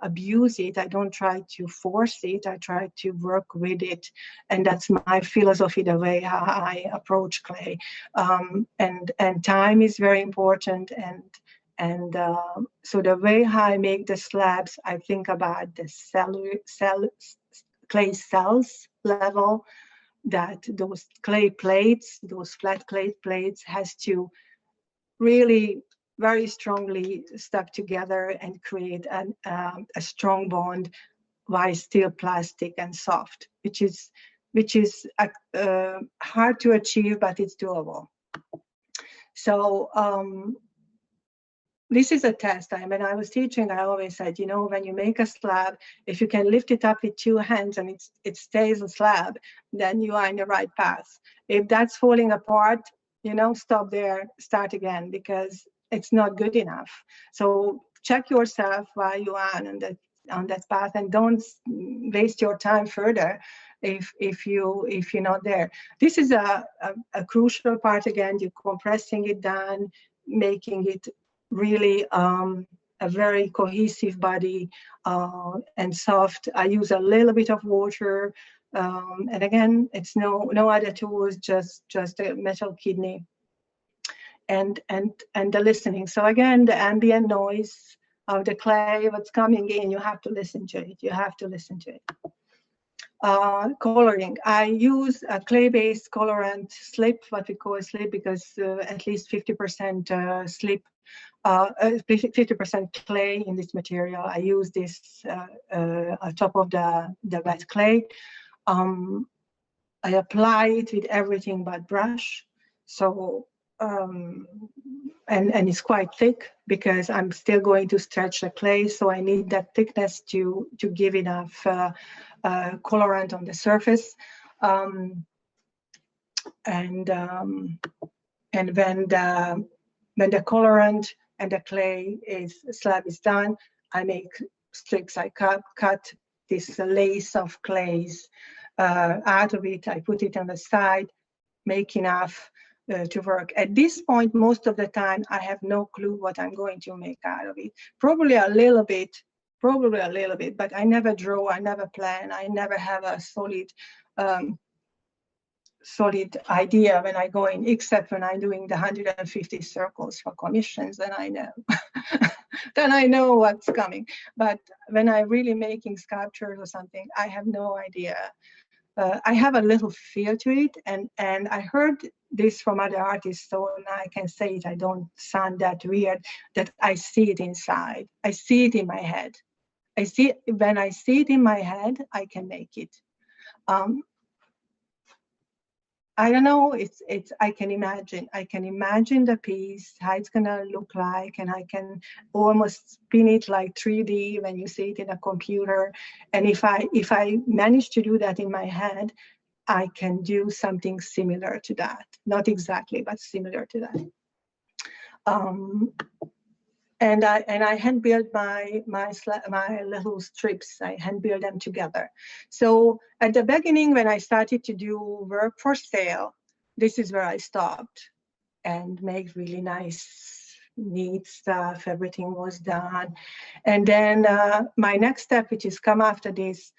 abuse it. I don't try to force it. I try to work with it. And that's my philosophy, the way how I approach clay. And time is very important. And so the way how I make the slabs, I think about the clay cells level, that those clay plates, those flat clay plates has to really very strongly stuck together and create a strong bond while still plastic and soft, which is hard to achieve, but it's doable. So this is a test. When I was teaching, I always said, when you make a slab, if you can lift it up with two hands and it stays a slab, then you are in the right path. If that's falling apart, stop there, start again, because it's not good enough. So check yourself while you are on that path, and don't waste your time further if you're not there. This is a crucial part. Again, you're compressing it down, making it really a very cohesive body and soft. I use a little bit of water, and again, it's no other tools, just a metal kidney and the listening. So again, the ambient noise of the clay, what's coming in, you have to listen to it. You have to listen to it. Coloring. I use a clay-based colorant slip, what we call a slip, because at least 50% slip, 50% clay in this material. I use this on top of the wet clay. I apply it with everything but brush. So and it's quite thick because I'm still going to stretch the clay, so I need that thickness to give enough colorant on the surface. And when the colorant and the clay slab is done, I make strips. I cut this lace of clays out of it. I put it on the side, make enough to work. At this point, most of the time, I have no clue what I'm going to make out of it. Probably a little bit, but I never draw, I never plan, I never have a solid idea when I go in, except when I'm doing the 150 circles for commissions, then I know. Then I know what's coming. But when I'm really making sculptures or something, I have no idea. I have a little feel to it, and I heard this from other artists, so now I can say it. I don't sound that weird, that I see it inside. I see it in my head. When I see it in my head, I can make it. I don't know. I can imagine. I can imagine the piece, how it's gonna look like, and I can almost spin it like 3D when you see it in a computer. And if I manage to do that in my head, I can do something similar to that. Not exactly, but similar to that. And I hand build my little strips. I hand build them together. So at the beginning, when I started to do work for sale, this is where I stopped and make really nice, neat stuff. Everything was done, and then my next step, which is come after this,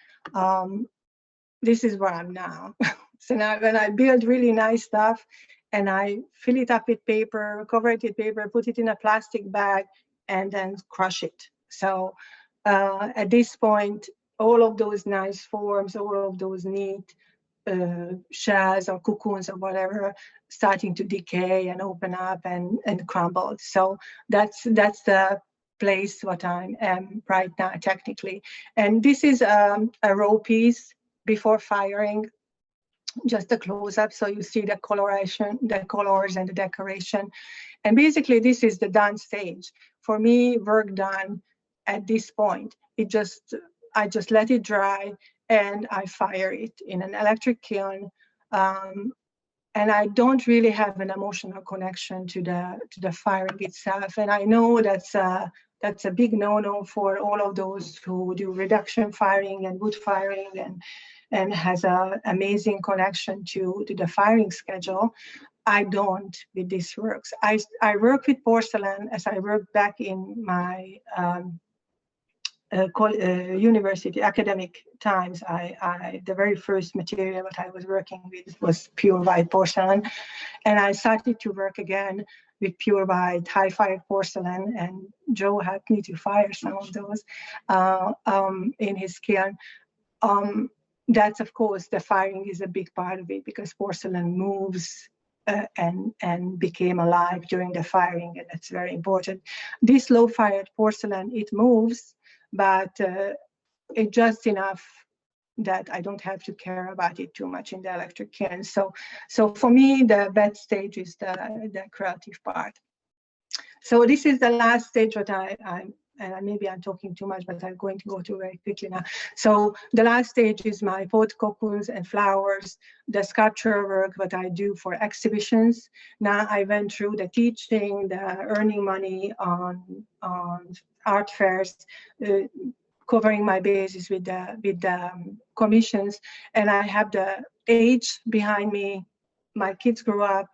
this is where I'm now. So now when I build really nice stuff, and I fill it up with paper, cover it with paper, put it in a plastic bag, and then crush it. So at this point, all of those nice forms, all of those neat shells or cocoons or whatever, starting to decay and open up and crumble. So that's the place what I am right now technically. And this is a raw piece before firing, just a close-up, so you see the coloration, the colors and the decoration. And basically this is the done stage. For me, work done at this point. I just let it dry and I fire it in an electric kiln. And I don't really have an emotional connection to the firing itself. And I know that's a big no-no for all of those who do reduction firing and wood firing and has an amazing connection to the firing schedule. I don't with these works. I work with porcelain as I worked back in my university academic times. The very first material that I was working with was pure white porcelain, and I started to work again with pure white high fired porcelain, and Joe helped me to fire some of those in his kiln. That's, of course, the firing is a big part of it because porcelain moves and became alive during the firing, and that's very important. This low fired porcelain, it moves, but it's just enough that I don't have to care about it too much in the electric kiln. So for me, the bad stage is the creative part. So this is the last stage that and maybe I'm talking too much, but I'm going to go through very quickly now. So the last stage is my pot cocoons and flowers, the sculpture work that I do for exhibitions. Now I went through the teaching, the earning money on art fairs, covering my bases with the commissions, and I have the age behind me. My kids grew up.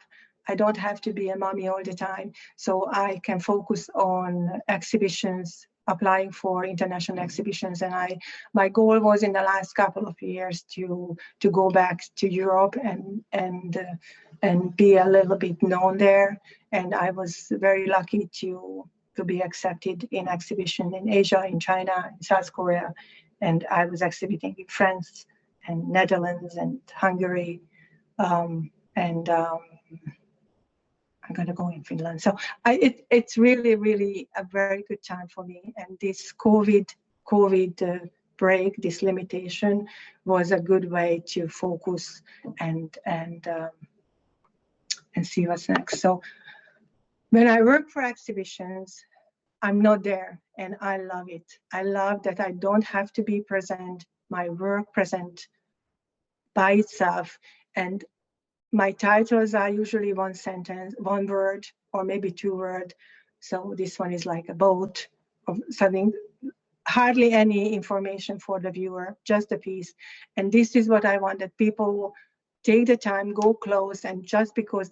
I don't have to be a mommy all the time, so I can focus on exhibitions, applying for international exhibitions. And my goal was in the last couple of years to go back to Europe and be a little bit known there. And I was very lucky to be accepted in exhibition in Asia, in China, in South Korea, and I was exhibiting in France and Netherlands and Hungary, and I'm going to go in Finland. So it's really, really a very good time for me. And this COVID break, this limitation, was a good way to focus and see what's next. So when I work for exhibitions, I'm not there, and I love it. I love that I don't have to be present, my work present by itself. And my titles are usually one sentence, one word, or maybe 2 words. So this one is like a boat of something, hardly any information for the viewer, just a piece. And this is what I want, that people take the time, go close, and just because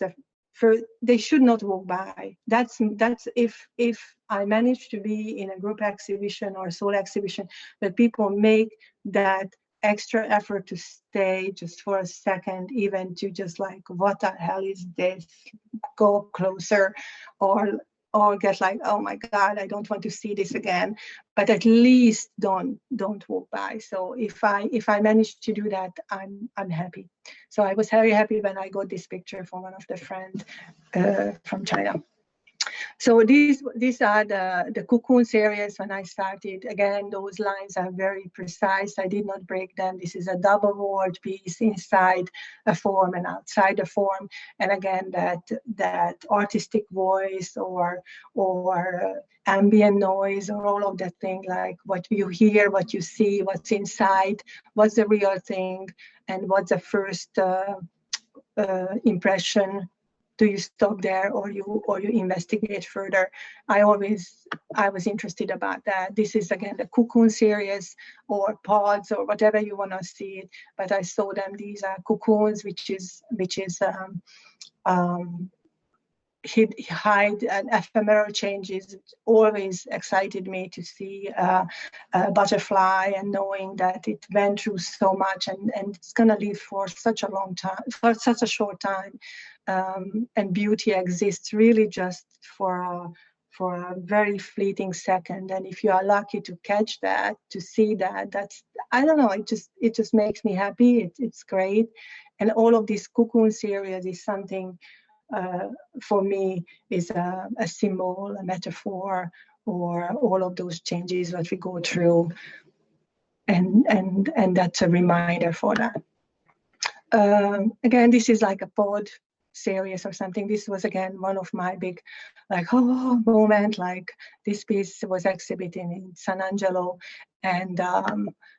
they should not walk by. That's if I manage to be in a group exhibition or solo exhibition, that people make that extra effort to stay just for a second, even to just like, what the hell is this? Go closer, or get like, oh my God, I don't want to see this again. But at least don't walk by. So if I manage to do that, I'm happy. So I was very happy when I got this picture from one of the friends from China. So these are the cocoons areas when I started. Again, those lines are very precise. I did not break them. This is a double walled piece inside a form and outside a form. And again, that artistic voice or ambient noise or all of that thing, like what you hear, what you see, what's inside, what's the real thing, and what's the first impression. Do you stop there or you investigate further? I was interested about that. This is again the cocoon series or pods or whatever you want to see it, but I saw them. These are cocoons, which is hide and ephemeral changes. Always excited me to see a butterfly and knowing that it went through so much and it's going to live for such a long time, for such a short time. And beauty exists really just for a very fleeting second. And if you are lucky to catch that, to see that, that's, I don't know, it just makes me happy. It's great. And all of this cocoon series is something for me is a symbol, a metaphor, or all of those changes that we go through, and that's a reminder for that. Again, this is like a pod series or something. This was again one of my big, like, oh, moment. Like this piece was exhibited in San Angelo, and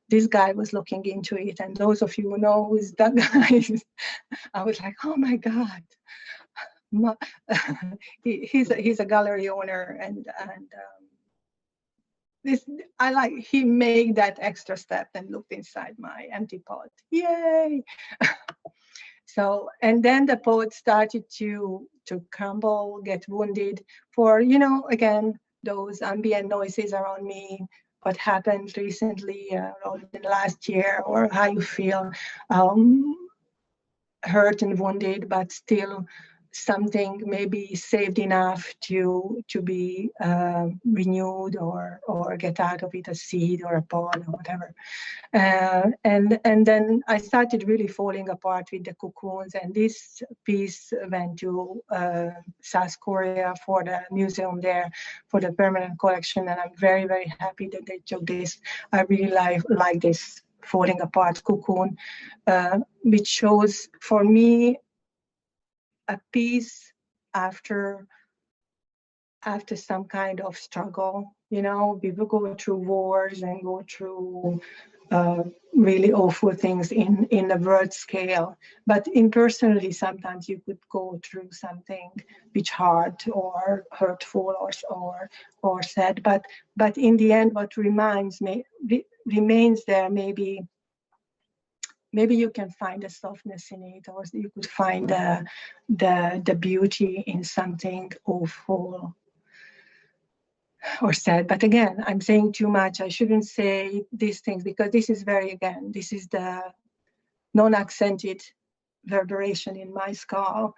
this guy was looking into it. And those of you who know who's that guy, I was like, oh my God. He's a gallery owner, and this I like. He made that extra step and looked inside my empty pot. Yay! So, and then the pot started to crumble, get wounded. For again, those ambient noises around me. What happened recently, or in the last year, or how you feel hurt and wounded, but still something maybe saved enough to be renewed or get out of it a seed or a pod or whatever. And then I started really falling apart with the cocoons, and this piece went to South Korea for the museum there for the permanent collection, and I'm very, very happy that they took this. I really like this falling apart cocoon, which shows for me a piece after some kind of struggle. People go through wars and go through really awful things in the world scale, but impersonally sometimes you could go through something which hard or hurtful or sad, but in the end what remains there, maybe you can find a softness in it, or you could find the beauty in something awful or sad. But again, I'm saying too much. I shouldn't say these things, because this is this is the non-accented reverberation in my skull,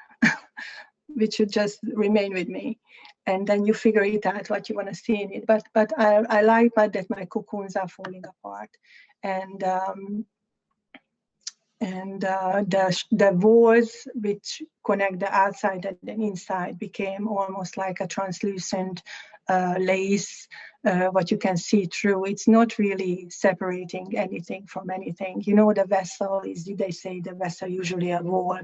which should just remain with me. And then you figure it out what you want to see in it. But I like that my cocoons are falling apart. And the walls which connect the outside and the inside became almost like a translucent lace, what you can see through. It's not really separating anything from anything. The vessel is, they say the vessel usually a wall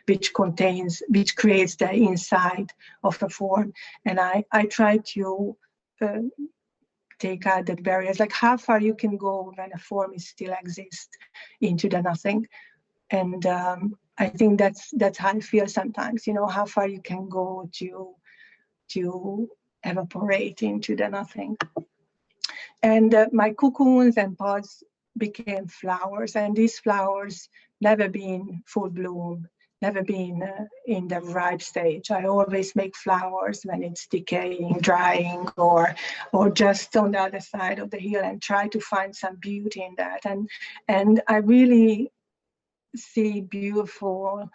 which creates the inside of a form. And I try to take out the barriers, like how far you can go when a form is still exists into the nothing. And I think that's how I feel sometimes, how far you can go to evaporate into the nothing. And my cocoons and pods became flowers, and these flowers never been full bloom, never been in the ripe stage. I always make flowers when it's decaying, drying, or just on the other side of the hill, and try to find some beauty in that. And I really see beautiful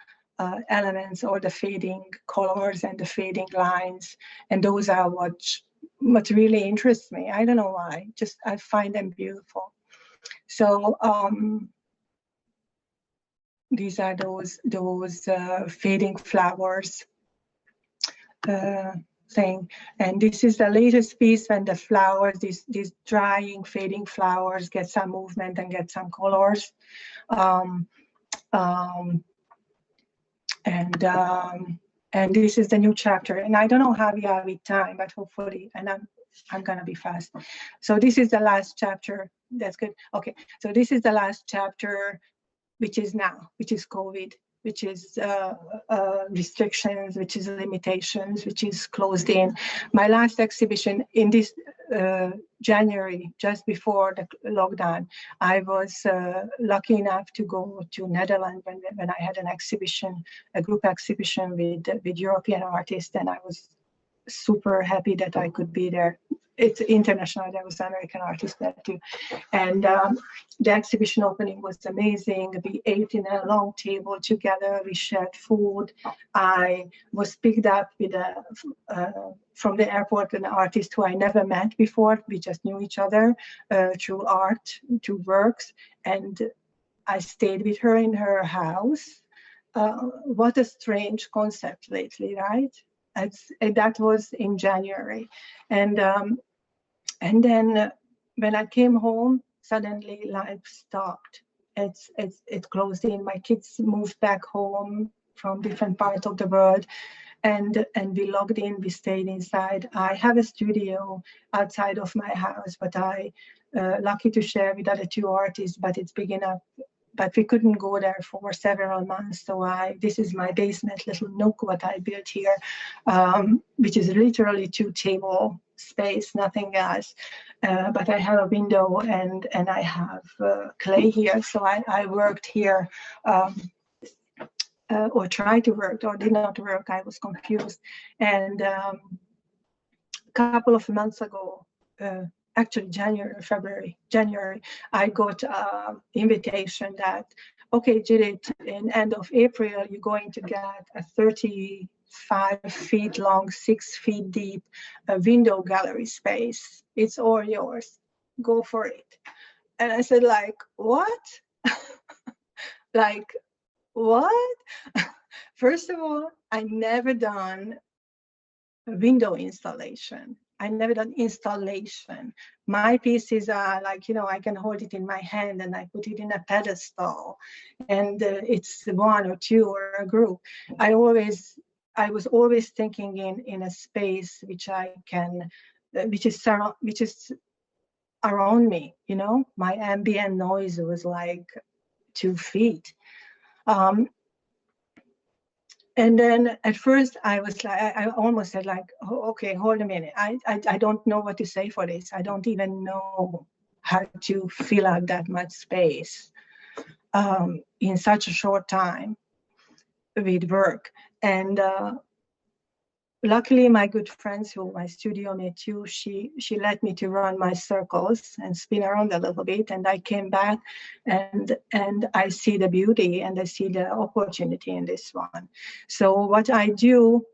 elements, or the fading colors and the fading lines, and those are what really interests me. I don't know why, just I find them beautiful. So these are those fading flowers. thing. And this is the latest piece when the flowers, these drying, fading flowers get some movement and get some colors. Um, um, and this is the new chapter. And I don't know how we are with time, but hopefully, and I'm gonna be fast. So this is the last chapter. That's good. Okay, so this is the last chapter, which is now, which is COVID, which is restrictions, which is limitations, which is closed in. My last exhibition in this January, just before the lockdown, I was lucky enough to go to Netherlands when I had an exhibition, a group exhibition with European artists, and I was super happy that I could be there. It's international, there was American artists there too. And the exhibition opening was amazing. We ate in a long table together, we shared food. I was picked up with from the airport an artist who I never met before. We just knew each other through art, through works. And I stayed with her in her house. What a strange concept lately, right? That was in January. And then when I came home, suddenly life stopped. It closed in. My kids moved back home from different parts of the world, and we logged in. We stayed inside. I have a studio outside of my house, but I lucky to share with other two artists. But it's big enough. But we couldn't go there for several months. So this is my basement little nook, what I built here, which is literally 2-table space, nothing else. But I have a window and I have clay here. So I worked here or tried to work or did not work. I was confused. And a couple of months ago, actually January, I got an invitation that, okay, Judit, in end of April, you're going to get a 35 feet long, 6 feet deep window gallery space. It's all yours. Go for it. And I said, like, what? Like, what? First of all, I never done a window installation. I never done installation. My pieces are like, I can hold it in my hand and I put it in a pedestal, and it's one or two or a group. I was always thinking in a space which I can, which is around me. My ambient noise was like 2 feet. And then at first I was like, I almost said like, oh, okay, hold a minute. I don't know what to say for this. I don't even know how to fill out that much space in such a short time with work. And luckily, my good friends who my studio mate too, she let me to run my circles and spin around a little bit. And I came back and I see the beauty and I see the opportunity in this one. So what I do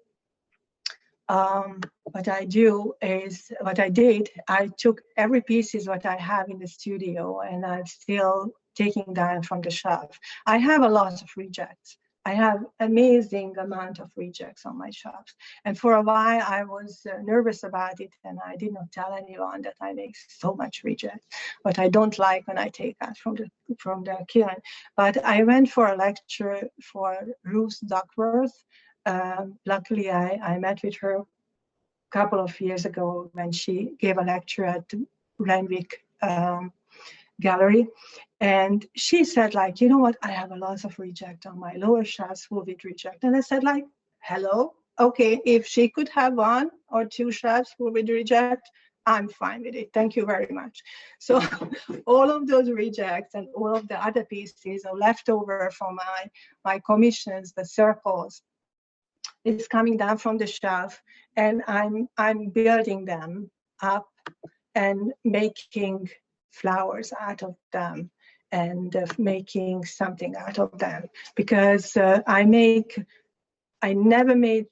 is what I did, I took every piece is what I have in the studio and I'm still taking down from the shelf. I have a lot of rejects. I have amazing amount of rejects on my shelves. And for a while I was nervous about it and I did not tell anyone that I make so much reject, but I don't like when I take out from the kiln. But I went for a lecture for Ruth Duckworth. Luckily I met with her a couple of years ago when she gave a lecture at Renwick Gallery. And she said, like, you know what, I have a lot of reject on my lower shelves full with reject. And I said, like, hello, okay, if she could have 1 or 2 shelves full with reject, I'm fine with it. Thank you very much. So all of those rejects and all of the other pieces are left over from my commissions, the circles, is coming down from the shelf, and I'm building them up and making flowers out of them and making something out of them, because I never made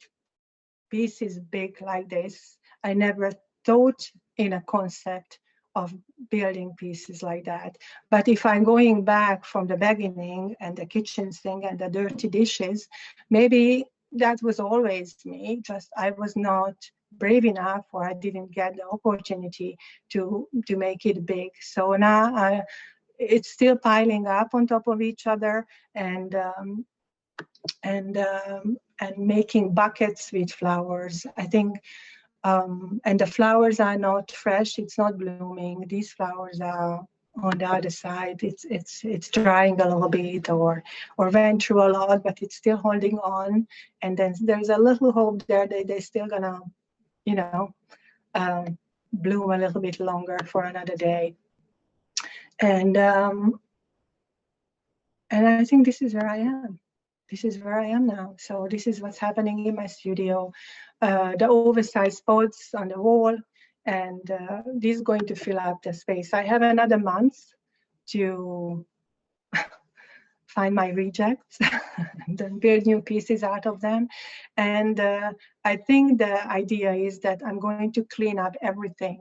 pieces big like this. I never thought in a concept of building pieces like that. But if I'm going back from the beginning and the kitchen sink and the dirty dishes, maybe that was always me, just I was not brave enough, or I didn't get the opportunity to make it big. So now it's still piling up on top of each other, and making buckets with flowers. I think, and the flowers are not fresh. It's not blooming. These flowers are on the other side. It's drying a little bit, or went through a lot, but it's still holding on. And then there's a little hope there that they're still gonna, you know, bloom a little bit longer for another day. And I think this is where I am. This is where I am now. So this is what's happening in my studio. The oversized pots on the wall, and this is going to fill up the space. I have another month to find my rejects and then build new pieces out of them. And I think the idea is that I'm going to clean up everything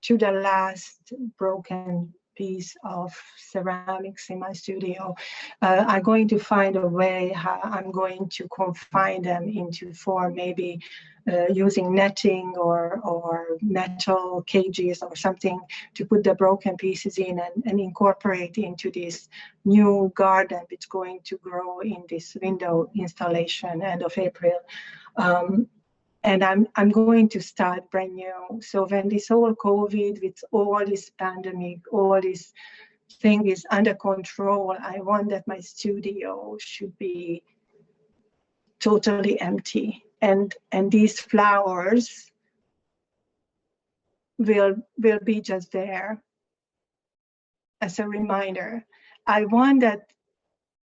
to the last broken piece of ceramics in my studio. I'm going to find a way how I'm going to confine them into form, maybe using netting or metal cages or something to put the broken pieces in and incorporate into this new garden that's going to grow in this window installation end of April. And I'm going to start brand new. So when this whole COVID, with all this pandemic, all this thing is under control, I want that my studio should be totally empty. And these flowers will be just there as a reminder. I want that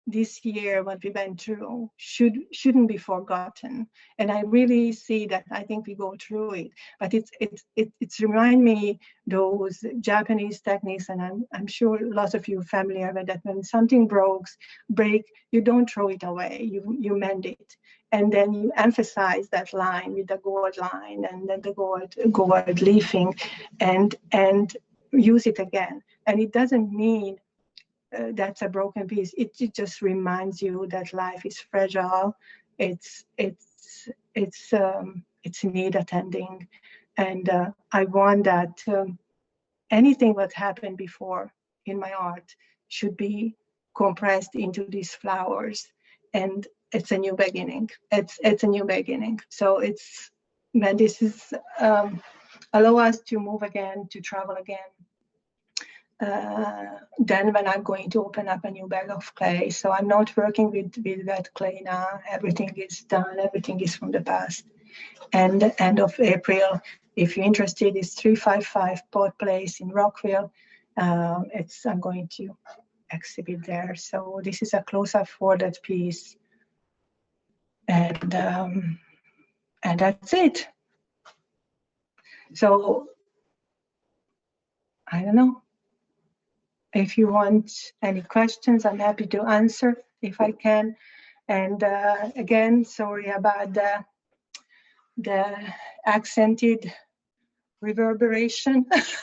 this year, what we went through shouldn't be forgotten, and I really see that. I think we go through it, but it's remind me those Japanese techniques, and I'm sure lots of you are familiar with that. When something break, you don't throw it away, you mend it, and then you emphasize that line with the gold line, and then the gold leafing, and use it again. And it doesn't mean that's a broken piece. It just reminds you that life is fragile. It's need attending, and I want that anything that happened before in my art should be compressed into these flowers, and it's a new beginning. It's a new beginning. So it's when this is allow us to move again, to travel again. Then when I'm going to open up a new bag of clay. So I'm not working with that clay now. Everything is done. Everything is from the past. And the end of April, if you're interested, it's 355 Pot Place in Rockville. I'm going to exhibit there. So this is a close-up for that piece. And that's it. So I don't know. If you want any questions, I'm happy to answer if I can. And again, sorry about the accented reverberation, but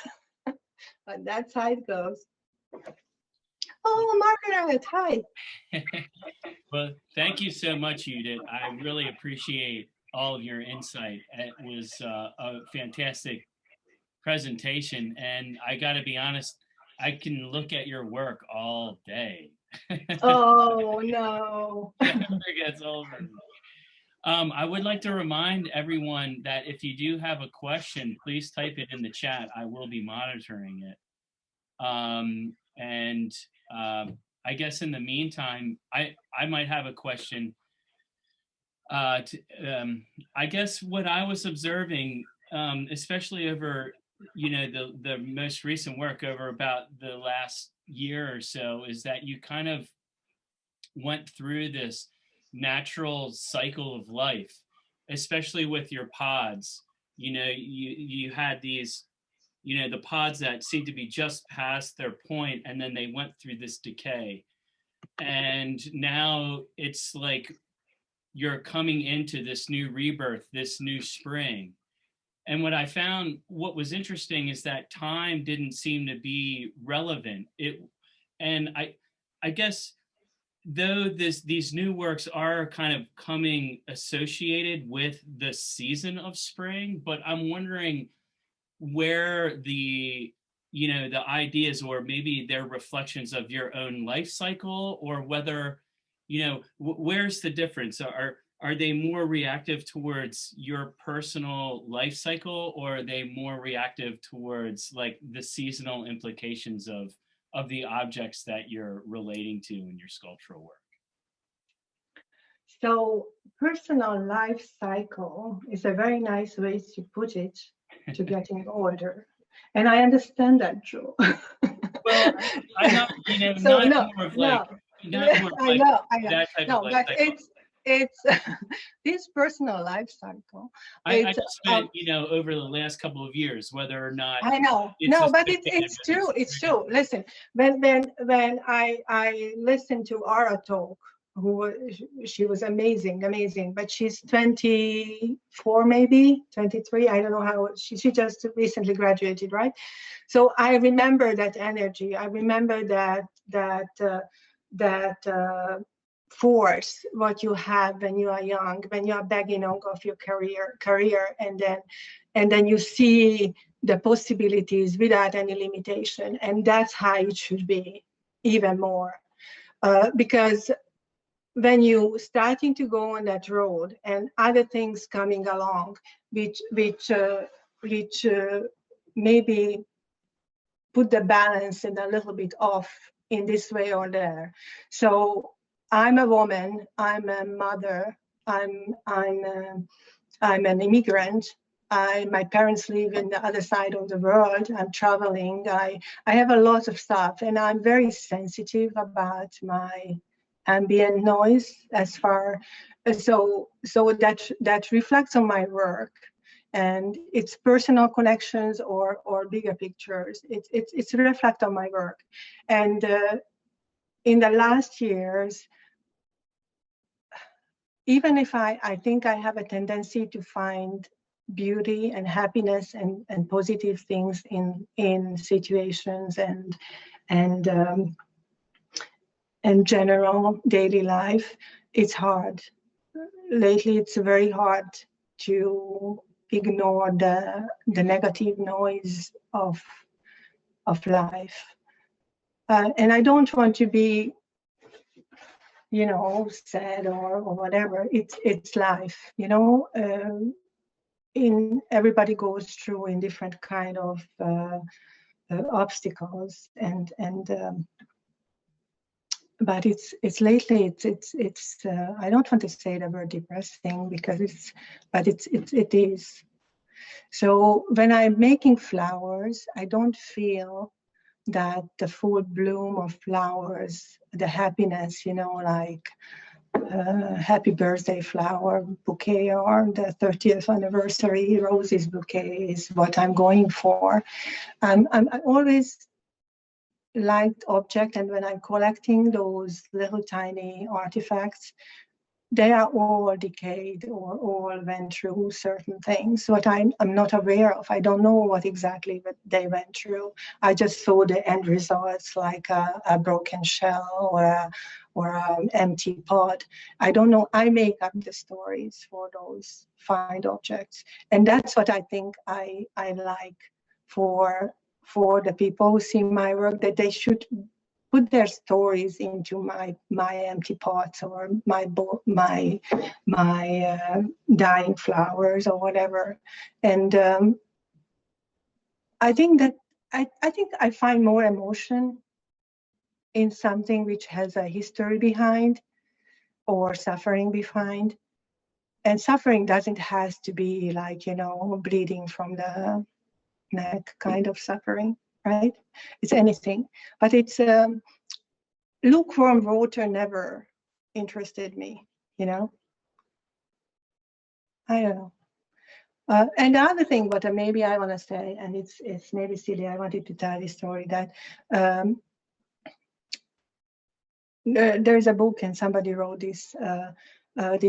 that's how it goes. Oh, Margaret, hi. Well, thank you so much, Judit. I really appreciate all of your insight. It was a fantastic presentation, and I got to be honest, I can look at your work all day. Oh, no. It never gets over. I would like to remind everyone that if you do have a question, please type it in the chat. I will be monitoring it. I guess in the meantime, I might have a question. I guess what I was observing, especially over the most recent work over about the last year or so, is that you kind of went through this natural cycle of life, especially with your pods. You had these, the pods that seemed to be just past their point, and then they went through this decay, and now it's like you're coming into this new rebirth, this new spring. And what was interesting is that time didn't seem to be relevant. And I guess though these new works are kind of coming associated with the season of spring, but I'm wondering where the the ideas, or maybe they're reflections of your own life cycle, or whether where's the difference? Are they more reactive towards your personal life cycle, or are they more reactive towards like the seasonal implications of the objects that you're relating to in your sculptural work? So personal life cycle is a very nice way to put it, to getting older. And I understand that, Joe. Well, I'm not, So not no, more of no, like, not more of I like know, that type of no, life but cycle. it's this personal life cycle. I It's just meant, over the last couple of years, whether or not I know, it's no, but associated it's with true. this. It's true. Listen, when I listened to Ara talk, she was amazing, amazing. But she's 24, maybe 23. I don't know how she just recently graduated, right? So I remember that energy. I remember that force what you have when you are young, when you are beginning of your career, and then you see the possibilities without any limitation, and that's how it should be, even more, because when you starting to go on that road and other things coming along, which maybe put the balance in a little bit off in this way or there. So I'm a woman, I'm a mother, I'm an immigrant. My parents live in the other side of the world. I'm traveling. I have a lot of stuff, and I'm very sensitive about my ambient noise. As far so that reflects on my work, and it's personal connections or bigger pictures. It's reflect on my work, and in the last years, even if I think I have a tendency to find beauty and happiness and positive things in situations and general daily life, it's hard. Lately, it's very hard to ignore the negative noise of life. And I don't want to be sad or whatever. It's life, in everybody goes through in different kind of obstacles, and but it's lately it's I don't want to say the word depressing because it is. So when I'm making flowers, I don't feel that the full bloom of flowers, the happiness, like happy birthday flower bouquet or the 30th anniversary roses bouquet is what I'm going for. I always liked object, and when I'm collecting those little tiny artifacts, they are all decayed or all went through certain things what I'm not aware of. I don't know what exactly they went through. I just saw the end results, like a broken shell or an empty pot. I don't know. I make up the stories for those find objects, and that's what I think I like for the people who see my work, that they should put their stories into my empty pots or my dying flowers or whatever. And I think that I think I find more emotion in something which has a history behind or suffering behind. And suffering doesn't has to be like, bleeding from the neck kind of suffering, right? It's anything, but it's lukewarm water never interested me, I don't know. And the other thing, what maybe I want to say, and it's maybe silly, I wanted to tell this story, that there's a book and somebody wrote this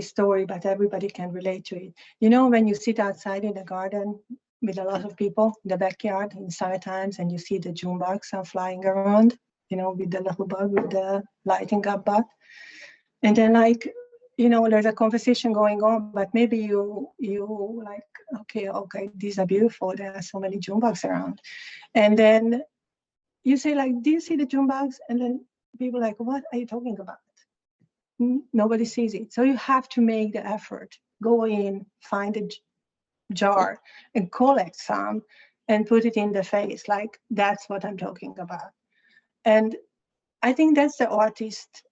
story, but everybody can relate to it. When you sit outside in the garden with a lot of people in the backyard in summer times, and you see the June bugs are flying around, with the little bug with the lighting up button. And then like, there's a conversation going on, but maybe you like, okay, these are beautiful. There are so many June bugs around. And then you say like, do you see the June bugs? And then people are like, what are you talking about? Nobody sees it. So you have to make the effort, go in, find a jar and collect some and put it in the face. Like, that's what I'm talking about. And I think that's the artist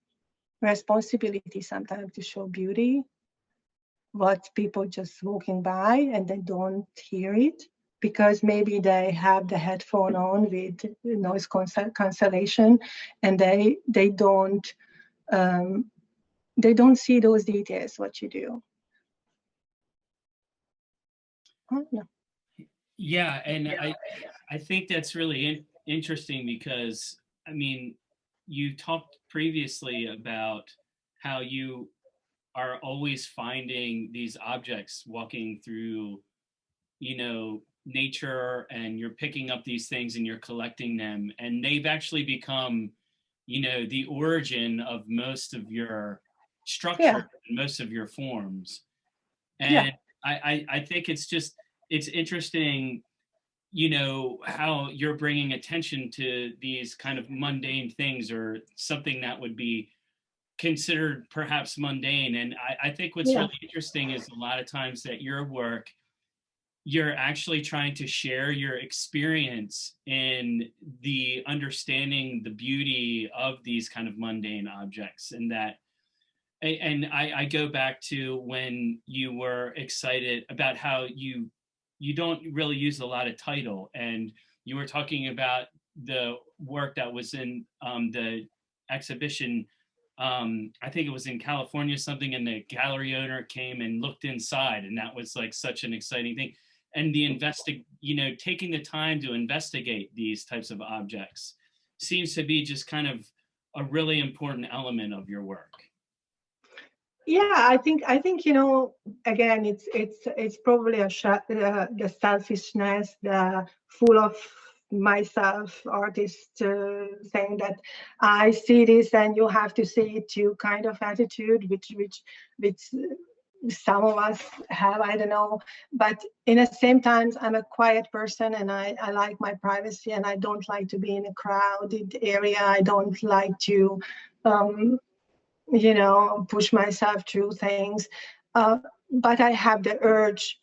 responsibility sometimes, to show beauty, what people just walking by and they don't hear it because maybe they have the headphone on with noise cancellation, and they don't see those details what you do. Yeah, and I think that's really interesting because, I mean, you talked previously about how you are always finding these objects walking through, nature, and you're picking up these things and you're collecting them, and they've actually become, the origin of most of your structure, and most of your forms. And I think it's interesting, how you're bringing attention to these kind of mundane things, or something that would be considered perhaps mundane. And I think what's really interesting is a lot of times that your work, you're actually trying to share your experience in the understanding the beauty of these kind of mundane objects. And I go back to when you were excited about how you don't really use a lot of title, and you were talking about the work that was in the exhibition. I think it was in California, something, and the gallery owner came and looked inside, and that was like such an exciting thing. And taking the time to investigate these types of objects seems to be just kind of a really important element of your work. Yeah, I think again, it's probably the selfishness, the full of myself artist saying that I see this and you have to see it too kind of attitude, which some of us have, I don't know. But in the same times, I'm a quiet person, and I like my privacy, and I don't like to be in a crowded area. I don't like to push myself through things. But I have the urge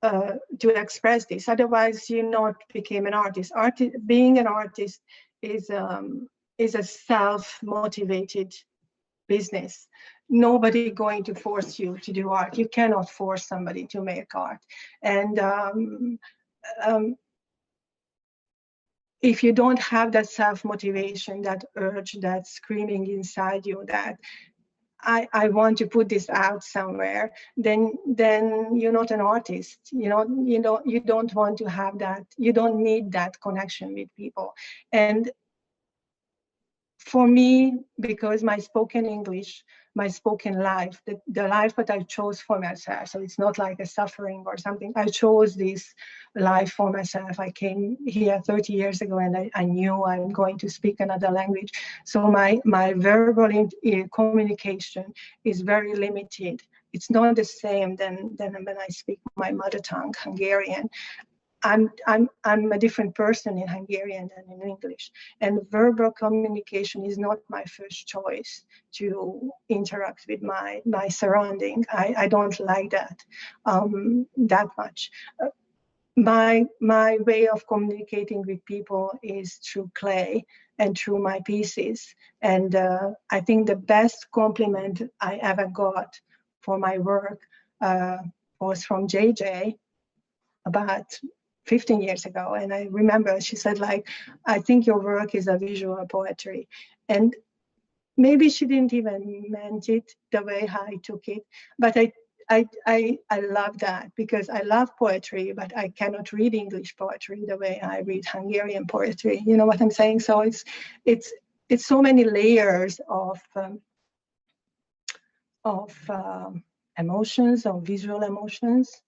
to express this. Otherwise, you not became an artist. Being an artist is a self-motivated business. Nobody going to force you to do art. You cannot force somebody to make art. And if you don't have that self-motivation, that urge, that screaming inside you, that I want to put this out somewhere, then you're not an artist. You don't want to have that. You don't need that connection with people. And for me, because my spoken English, my spoken life, the life that I chose for myself, so it's not like a suffering or something. I chose this life for myself. I came here 30 years ago, and I knew I'm going to speak another language. So my verbal communication is very limited. It's not the same than when I speak my mother tongue, Hungarian. I'm a different person in Hungarian than in English, and verbal communication is not my first choice to interact with my surrounding. I don't like that that much. My way of communicating with people is through clay and through my pieces, and I think the best compliment I ever got for my work was from JJ about 15 years ago. And I remember she said, like, I think your work is a visual poetry. And maybe she didn't even meant it the way I took it, but I love that, because I love poetry, but I cannot read English poetry the way I read Hungarian poetry. You know what I'm saying? So it's so many layers of emotions, of visual emotions,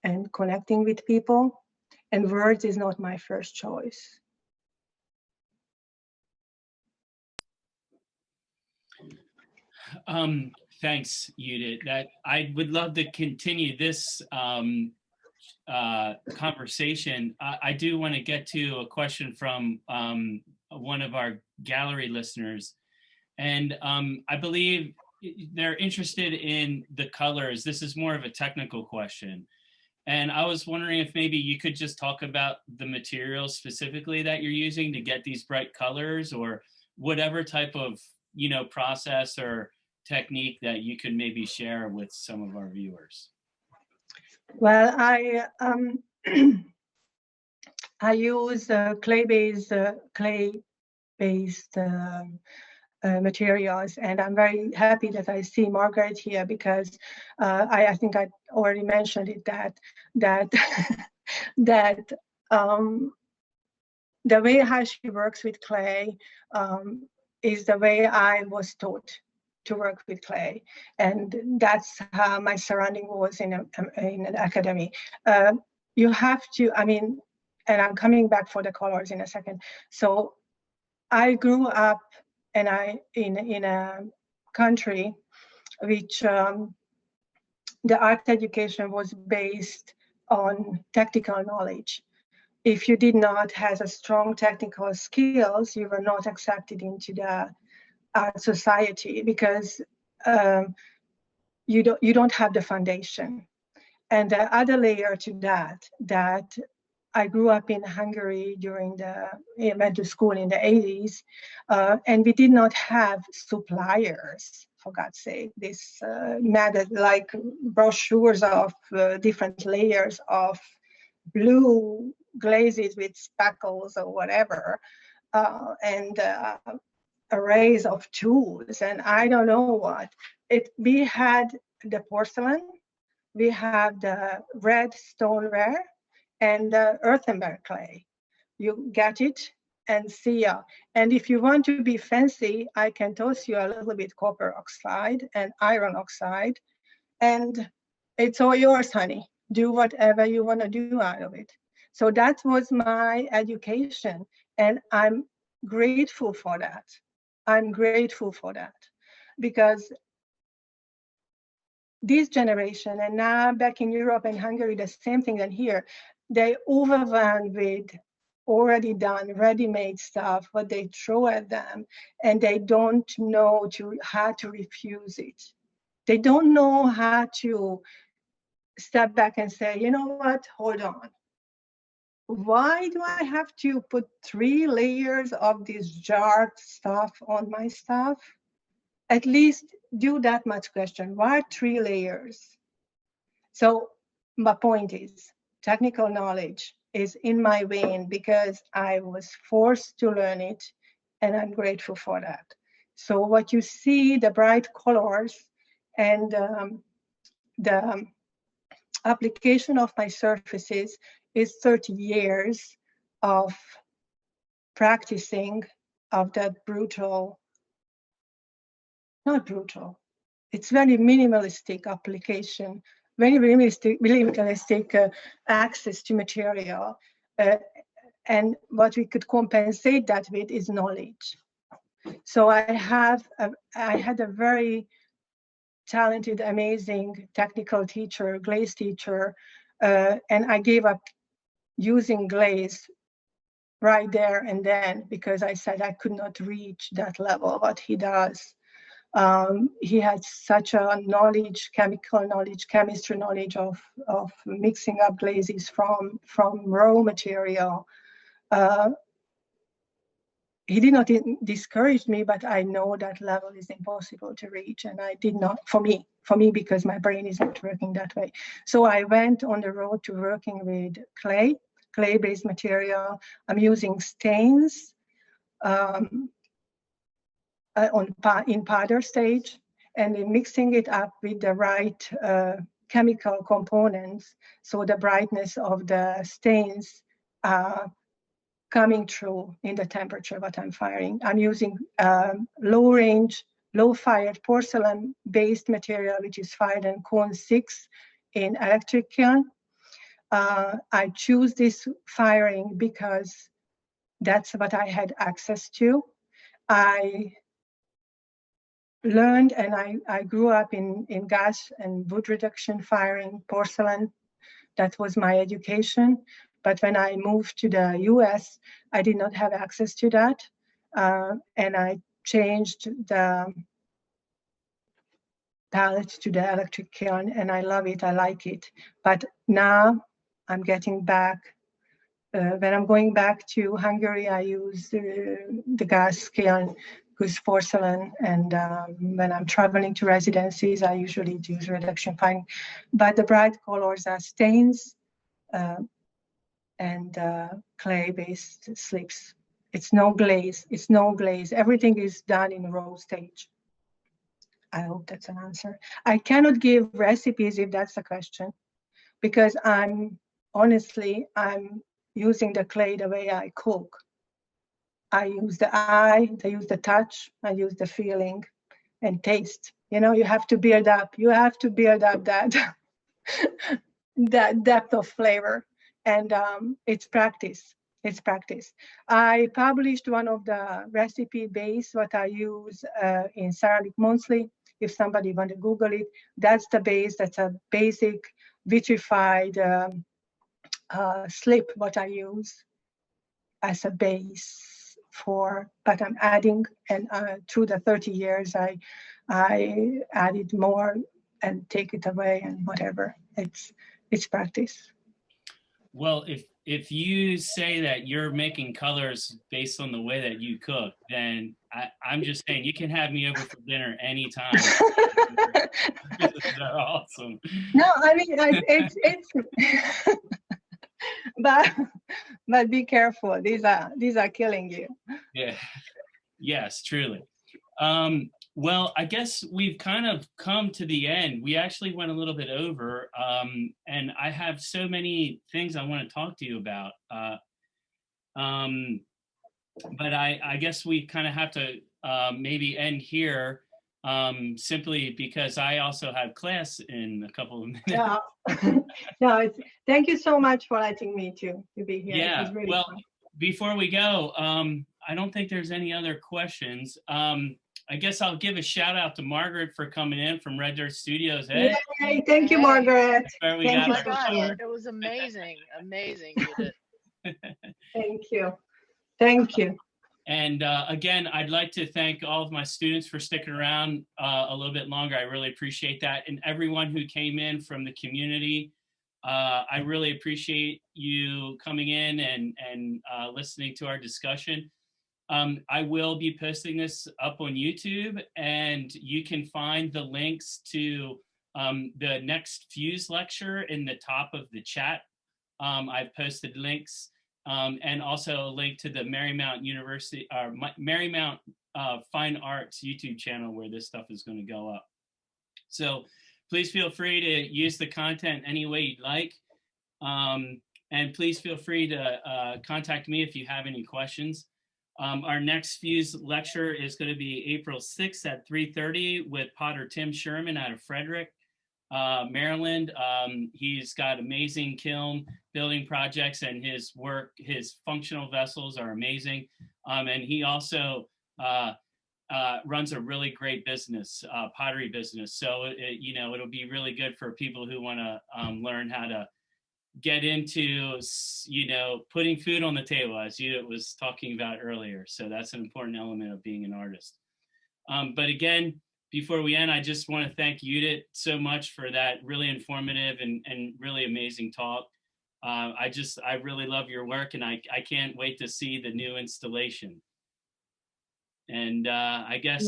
and connecting with people. And words is not my first choice. Thanks, Judit. That I would love to continue this conversation. I do want to get to a question from one of our gallery listeners, and I believe they're interested in the colors. This is more of a technical question. And I was wondering if maybe you could just talk about the materials specifically that you're using to get these bright colors, or whatever type of, process or technique that you could maybe share with some of our viewers. Well, I use clay-based materials, and I'm very happy that I see Margaret here, because I think I already mentioned it, that the way how she works with clay is the way I was taught to work with clay, and that's how my surrounding was in an academy. You have to, and I'm coming back for the colors in a second. So I grew up in a country which the art education was based on technical knowledge. If you did not have a strong technical skills, you were not accepted into the art society, because you don't have the foundation. And the other layer to that I grew up in Hungary went to school in the 80s, and we did not have suppliers, for God's sake. This like brochures of different layers of blue glazes with speckles or whatever, and arrays of tools, and I don't know what. We had the porcelain, we have the red stoneware, and the earthenware clay. You get it and see ya. And if you want to be fancy, I can toss you a little bit copper oxide and iron oxide, and it's all yours, honey. Do whatever you want to do out of it. So that was my education, and I'm grateful for that. I'm grateful for that, because this generation, and now back in Europe and Hungary, the same thing than here, they overwhelmed with already done, ready-made stuff, what they throw at them, and they don't know how to refuse it. They don't know how to step back and say, you know what, hold on. Why do I have to put 3 layers of this jarred stuff on my stuff? At least do that much question. Why 3 layers? So my point is, technical knowledge is in my vein because I was forced to learn it, and I'm grateful for that. So what you see, the bright colors and the application of my surfaces is 30 years of practicing of that not brutal, it's very minimalistic application, very minimalistic access to material. And what we could compensate that with is knowledge. So I had a very talented, amazing technical teacher, glaze teacher, and I gave up using glaze right there and then, because I said I could not reach that level of what he does. He had such a knowledge, chemical knowledge, chemistry knowledge of mixing up glazes from raw material. He did not discourage me, but I know that level is impossible to reach, and I did not, for me, because my brain is not working that way. So I went on the road to working with clay-based material. I'm using stains in powder stage, and then mixing it up with the right chemical components, so the brightness of the stains coming through in the temperature what I'm firing. I'm using low range, low fired porcelain based material, which is fired in cone 6 in electric kiln. I choose this firing because that's what I had access to. I learned, and I grew up in gas and wood reduction, firing, porcelain. That was my education. But when I moved to the US, I did not have access to that. And I changed the palette to the electric kiln, and I love it, I like it. But now I'm getting back. When I'm going back to Hungary, I use the gas kiln, use porcelain, and when I'm traveling to residencies, I usually use reduction firing. But the bright colors are stains and clay-based slips. It's no glaze. It's no glaze. Everything is done in raw stage. I hope that's an answer. I cannot give recipes if that's the question, because honestly, I'm using the clay the way I cook. I use the eye, I use the touch, I use the feeling and taste. You know, you have to build up that that depth of flavor, and it's practice. It's practice. I published one of the recipe base what I use in Ceramic Monthly. If somebody want to Google it, that's the base. That's a basic vitrified slip what I use as a base for. But I'm adding, and through the 30 years, I added more and take it away and whatever. It's practice. Well, if you say that you're making colors based on the way that you cook, then I'm just saying you can have me over for dinner anytime. They're awesome. No, I mean it's but be careful. These are killing you. Yeah. Yes, truly. Well, I guess we've kind of come to the end. We actually went a little bit over, and I have so many things I want to talk to you about. But I guess we kind of have to maybe end here, simply because I also have class in a couple of minutes. Yeah. No, thank you so much for letting me to be here. Yeah. It was really well, fun. Before we go, I don't think there's any other questions. I guess I'll give a shout out to Margaret for coming in from Red Dirt Studios. Hey, yay, thank you, Margaret. thank you Oh my so God, much. it was amazing, amazing, Judit. Thank you. Thank you. And again, I'd like to thank all of my students for sticking around a little bit longer. I really appreciate that. And everyone who came in from the community, I really appreciate you coming in and listening to our discussion. I will be posting this up on YouTube, and you can find the links to the next Fuse lecture in the top of the chat. I've posted links. And also a link to the Marymount University, or Marymount Fine Arts YouTube channel where this stuff is going to go up. So please feel free to use the content any way you'd like. And please feel free to contact me if you have any questions. Our next Fuse lecture is going to be April 6th at 3:30 with Potter Tim Sherman out of Frederick, Maryland. He's got amazing kiln building projects, and his work, his functional vessels are amazing. And he also runs a really great business, pottery business. So it'll be really good for people who want to learn how to get into putting food on the table, as Judit was talking about earlier. So that's an important element of being an artist. But again, before we end, I just want to thank Judit so much for that really informative and really amazing talk. I really love your work, and I can't wait to see the new installation. And I guess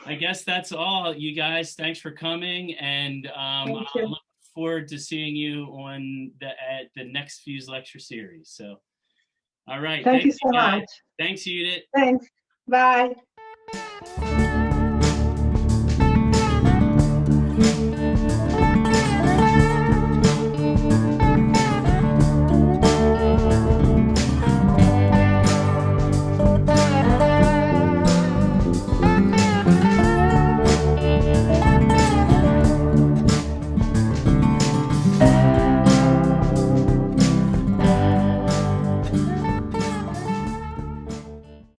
I guess that's all, you guys. Thanks for coming, and I look forward to seeing you on at the next Fuse lecture series. So, all right. Thank you so much. Thanks, Judit. Thanks. Bye.